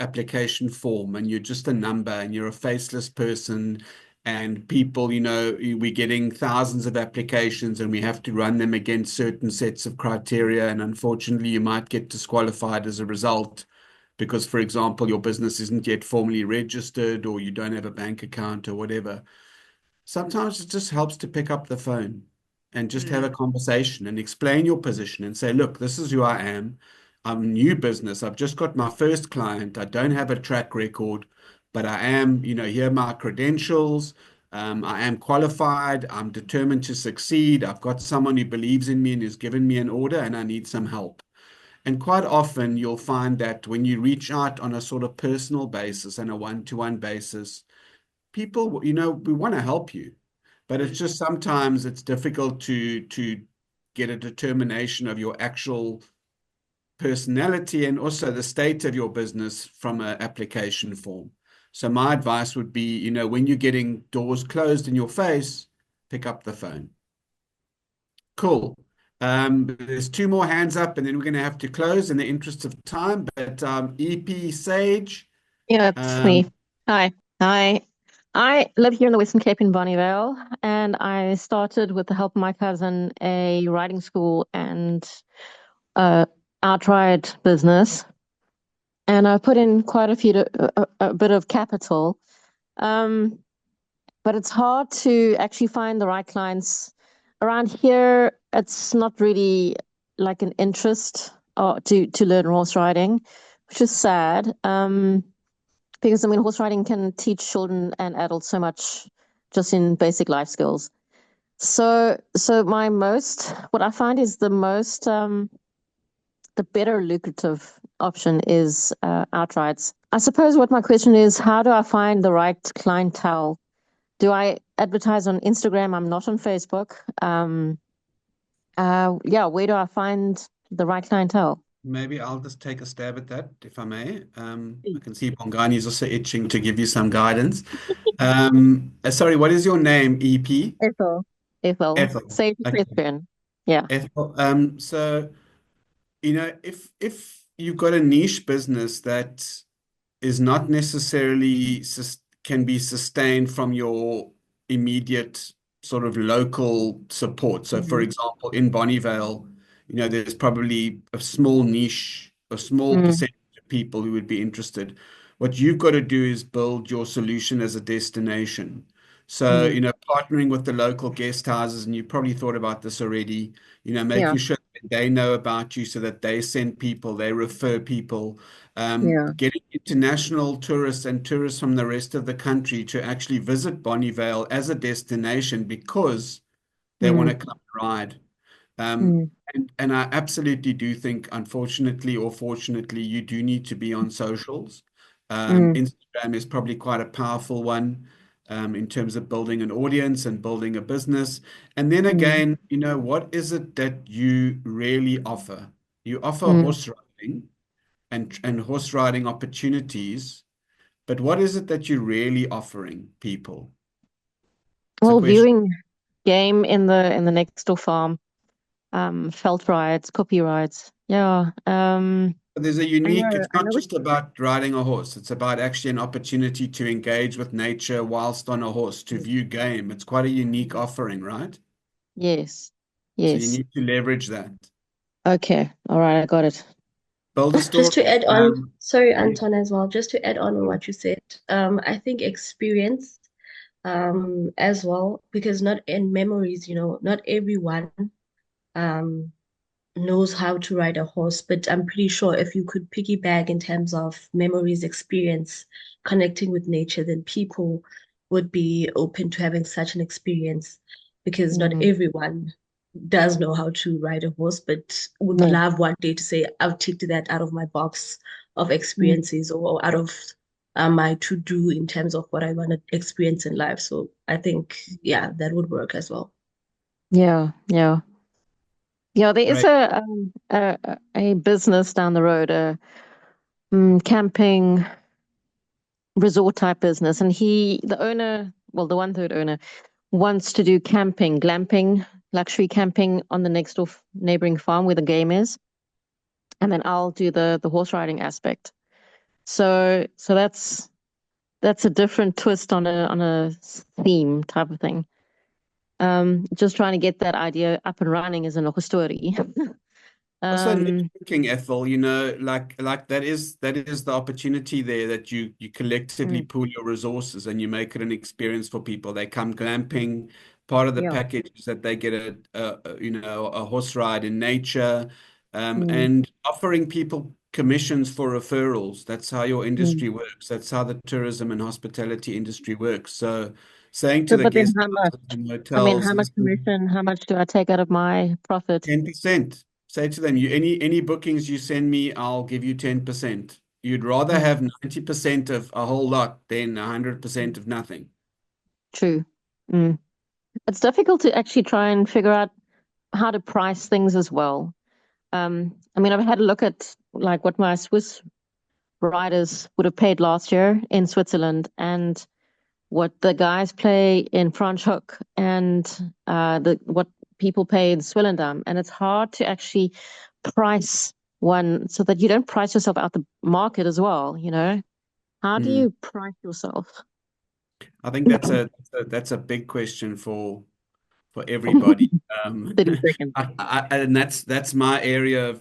application form and you're just a number and you're a faceless person, and people, we're getting thousands of applications and we have to run them against certain sets of criteria, and unfortunately you might get disqualified as a result because, for example, your business isn't yet formally registered or you don't have a bank account or whatever. Sometimes it just helps to pick up the phone and just have a conversation and explain your position and say, look, this is who I am. I'm a new business. I've just got my first client. I don't have a track record, but I am, here are my credentials. I am qualified. I'm determined to succeed. I've got someone who believes in me and has given me an order, and I need some help. And quite often you'll find that when you reach out on a sort of personal basis and a one-to-one basis, people, we want to help you, but it's just sometimes it's difficult to get a determination of your actual personality and also the state of your business from an application form. So my advice would be, when you're getting doors closed in your face, pick up the phone. Cool. There's two more hands up, and then we're going to have to close in the interest of time. But EP Sage. Yeah, it's me. Hi. I live here in the Western Cape in Bonnievale, and I started with the help of my cousin a writing school and outright business. And I put in quite a bit of capital. But it's hard to actually find the right clients. Around here, it's not really like an interest to learn horse riding, which is sad. Because horse riding can teach children and adults so much just in basic life skills. So what I find is the better lucrative option is outrights. I suppose what my question is, how do I find the right clientele? Do I advertise on Instagram? I'm not on Facebook. Where do I find the right clientele? Maybe I'll just take a stab at that, if I may. I can see Bongani is also itching to give you some guidance. Sorry, what is your name, EP? Ethel. Ethel. Same question. Yeah. Ethel. So, if you've got a niche business that is not necessarily can be sustained from your immediate sort of local support. So, for example, in Bonnievale, there's probably a small niche, a small percentage of people who would be interested. What you've got to do is build your solution as a destination. So, partnering with the local guest houses, and you probably thought about this already, making sure that they know about you so that they send people, they refer people, getting international tourists and tourists from the rest of the country to actually visit Bonnievale as a destination because they want to come ride. And I absolutely do think, unfortunately or fortunately, you do need to be on socials. Instagram is probably quite a powerful one in terms of building an audience and building a business. And then again, what is it that you really offer? You offer horse riding and horse riding opportunities, but what is it that you're really offering people? Well, viewing game in the next door farm. Felt rides, copy rides. Yeah. There's a unique, it's not just about riding a horse. It's about actually an opportunity to engage with nature whilst on a horse, to view game. It's quite a unique offering, right? Yes. So you need to leverage that. Okay. All right. I got it. Build a story. Just to add on, sorry, Anton, as well, just to add on what you said, I think experience as well, because not in memories, not everyone knows how to ride a horse, but I'm pretty sure if you could piggyback in terms of memories, experience, connecting with nature, then people would be open to having such an experience, because not everyone does know how to ride a horse, but would love one day to say, I've ticked that out of my box of experiences or out of my to-do in terms of what I want to experience in life. So I think, that would work as well. Yeah. There is a business down the road, a camping resort type business, and the owner, well, the 1/3 owner, wants to do camping, glamping, luxury camping on the next door neighboring farm where the game is, and then I'll do the horse riding aspect. So that's a different twist on a theme type of thing. Just trying to get that idea up and running is another story. Also networking, Ethel, like that is the opportunity there, that you collectively pool your resources and you make it an experience for people. They come glamping. Part of the package is that they get a horse ride in nature, and offering people commissions for referrals. That's how your industry works. That's how the tourism and hospitality industry works. So, saying to So, the but then guest how much? houses and I mean, hotels, how much listen, commission, how much do I take out of my profit? 10%. Say to them, any bookings you send me, I'll give you 10%. You'd rather Mm, have 90% of a whole lot than 100% of nothing. true. Mm. It's difficult to actually try and figure out how to price things as well. I mean, I've had a look at like what my Swiss riders would have paid last year in Switzerland and what the guys play in Franschhoek and what people pay in Swellendam. And it's hard to actually price one so that you don't price yourself out the market as well, you know? How do you price yourself? I think that's a big question for everybody. 30 seconds. And that's my area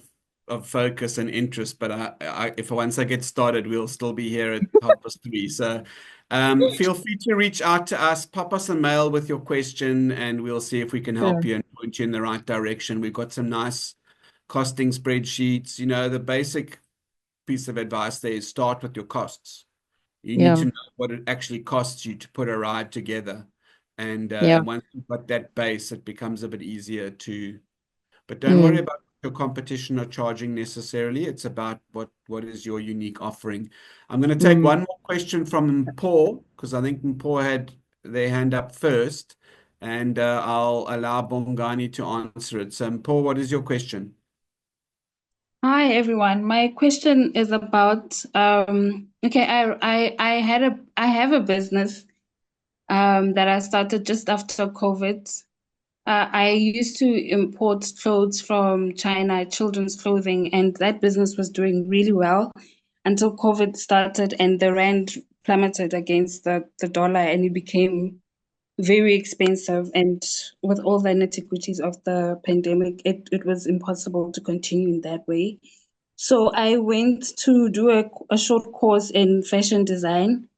of focus and interest. But if once I get started, we'll still be here at 3:30. So feel free to reach out to us, pop us a mail with your question, and we'll see if we can help Sure. you and point you in the right direction. We've got some nice costing spreadsheets. You know, the basic piece of advice there is start with your costs. You need Yeah. to know what it actually costs you to put a ride together. And Yeah. once you've got that base, it becomes a bit easier to. But don't worry about your competition or charging necessarily. It's about what is your unique offering. I'm going to take one more question from Paul, because I think Paul had their hand up first, and I'll allow Bongani to answer it. So, Paul, what is your question? Hi everyone. My question is about okay, I have a business that I started just after COVID. I used to import clothes from China, children's clothing, and that business was doing really well until COVID started and the rand plummeted against the dollar and it became very expensive. And with all the nitty-gritties of the pandemic, it was impossible to continue in that way. So I went to do a short course in fashion design,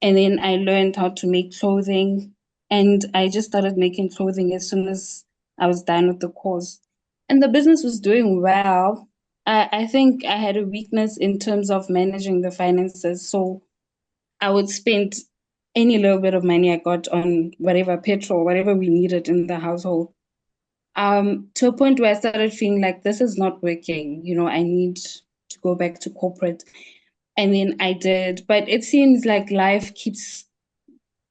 and then I learned how to make clothing. And I just started making clothing as soon as I was done with the course. And the business was doing well. I think I had a weakness in terms of managing the finances. So I would spend any little bit of money I got on whatever petrol, whatever we needed in the household. To a point where I started feeling like this is not working. You know, I need to go back to corporate. And then I did, but it seems like life keeps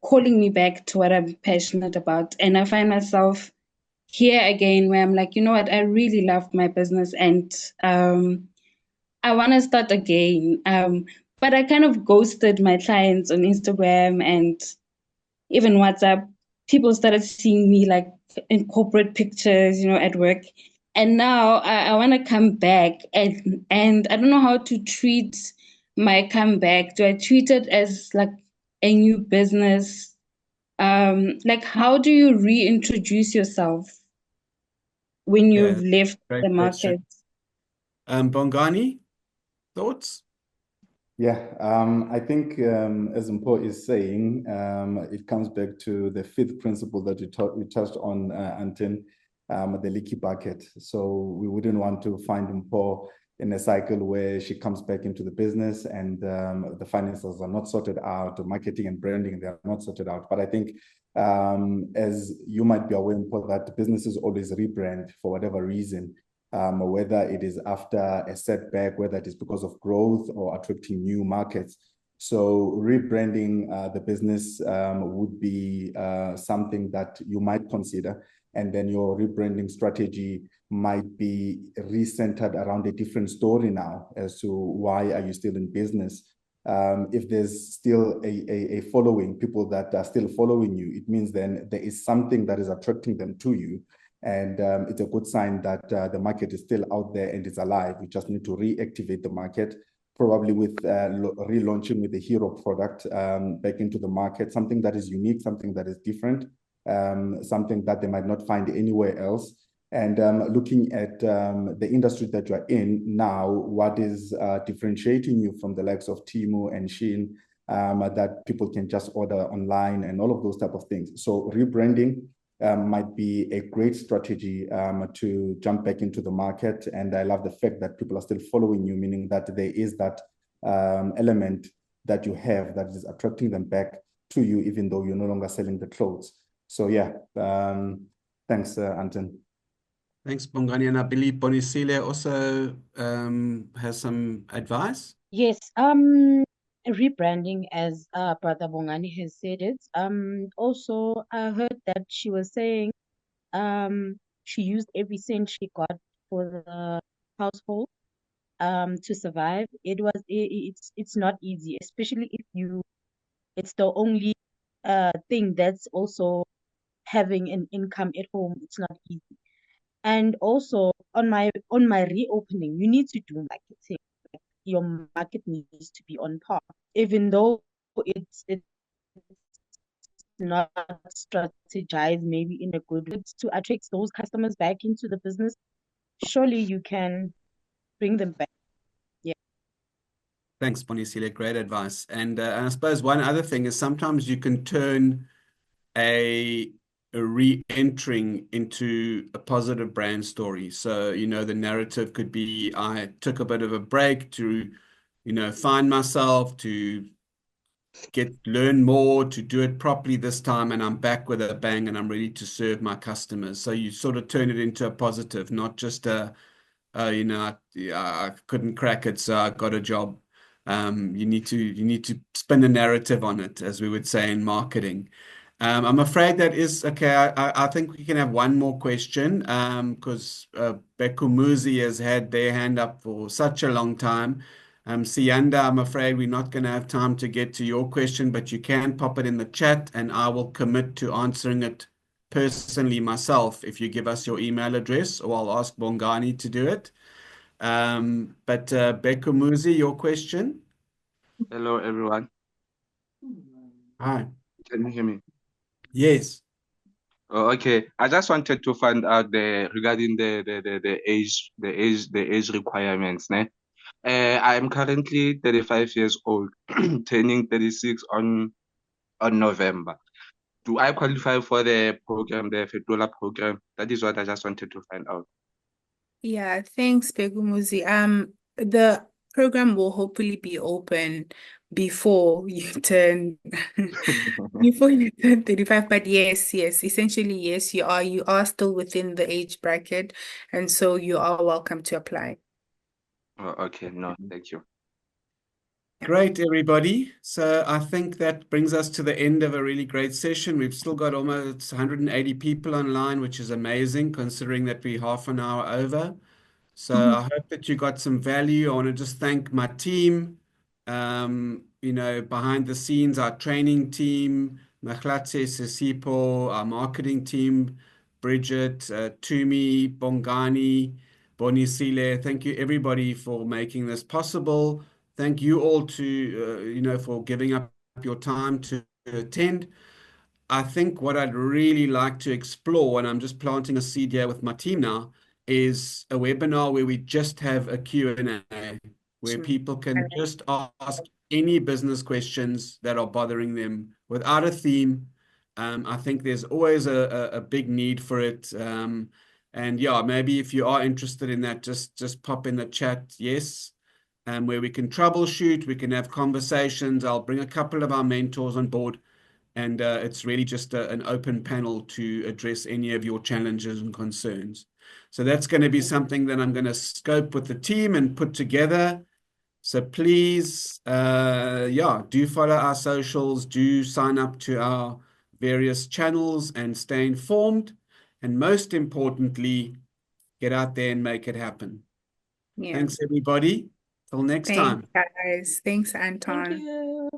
calling me back to what I'm passionate about. And I find myself here again where I'm like, you know what, I really love my business and I want to start again. But I kind of ghosted my clients on Instagram and even WhatsApp. People started seeing me like in corporate pictures, you know, at work. And now I want to come back and I don't know how to treat my comeback. Do I treat it as like a new business? Like how do you reintroduce yourself when you've left Great the question. market? Bongani, thoughts? Yeah, I think as Mpo is saying, it comes back to the fifth principle that you touched on, Anton, the leaky bucket. So we wouldn't want to find Mpo in a cycle where she comes back into the business and the finances are not sorted out, the marketing and branding, they are not sorted out. But I think as you might be aware, Mpo, that businesses always rebrand for whatever reason. Whether it is after a setback, whether it is because of growth or attracting new markets. So rebranding the business would be something that you might consider. And then your rebranding strategy might be recentered around a different story now as to why are you still in business. If there's still a following, people that are still following you, it means then there is something that is attracting them to you. And it's a good sign that the market is still out there and it's alive. We just need to reactivate the market, probably with relaunching with the hero product back into the market, something that is unique, something that is different, something that they might not find anywhere else. And looking at the industry that you're in now, what is differentiating you from the likes of Temu and Shein that people can just order online and all of those type of things. So rebranding might be a great strategy to jump back into the market. And I love the fact that people are still following you, meaning that there is that element that you have that is attracting them back to you, even though you're no longer selling the clothes. So yeah, thanks, Anton. Thanks, Bongani. And I believe Bonisile also has some advice. Yes, rebranding, as Brother Bongani has said it. Also I heard that she was saying she used every cent she got for the household to survive. It's not easy, especially if it's the only thing that's also having an income at home. It's not easy. And also on my reopening, you need to do marketing. Your market needs to be on par, even though it's not strategized maybe in a good way to attract those customers back into the business. Surely you can bring them back. Yeah. Thanks, Bonisile. Great advice. And I suppose one other thing is sometimes you can turn a re-entering into a positive brand story. So, the narrative could be, I took a bit of a break to, find myself, to learn more, to do it properly this time, and I'm back with a bang and I'm ready to serve my customers. So you sort of turn it into a positive, not just I couldn't crack it, so I got a job. You need to spin a narrative on it, as we would say in marketing. I'm afraid that is okay. I think we can have one more question because Bekumuzi has had their hand up for such a long time. Sianda, I'm afraid we're not going to have time to get to your question, but you can pop it in the chat and I will commit to answering it personally myself if you give us your email address, or I'll ask Bongani to do it. But Bekumuzi, your question? Hello, everyone. Hi. Can you hear me? Yes. Oh, okay. I just wanted to find out regarding the age requirements. Ne? I am currently 35 years old, turning 36 on November. Do I qualify for the program, the Fetola program? That is what I just wanted to find out. Yeah, thanks, Begumuzi. The program will hopefully be open before you turn 35. But yes, essentially, yes, you are still within the age bracket, and so you are welcome to apply. Oh, okay, no, thank you. Great, everybody. So I think that brings us to the end of a really great session. We've still got almost 180 people online, which is amazing considering that we're half an hour over. So I hope that you got some value. I want to just thank my team, behind the scenes, our training team, Mahlatse Sisipo, our marketing team, Bridget, Tumi, Bongani, Bonisile. Thank you, everybody, for making this possible. Thank you all for giving up your time to attend. I think what I'd really like to explore, and I'm just planting a seed here with my team now, is a webinar where we just have a Q&A, where people can just ask any business questions that are bothering them without a theme. I think there's always a big need for it. And yeah, maybe if you are interested in that, just pop in the chat, yes, where we can troubleshoot, we can have conversations. I'll bring a couple of our mentors on board. And it's really just an open panel to address any of your challenges and concerns. So that's going to be something that I'm going to scope with the team and put together. So please, do follow our socials, do sign up to our various channels and stay informed. And most importantly, get out there and make it happen. Yeah. Thanks, everybody. Till next time. Thanks, guys. Thanks, Anton. Thank you.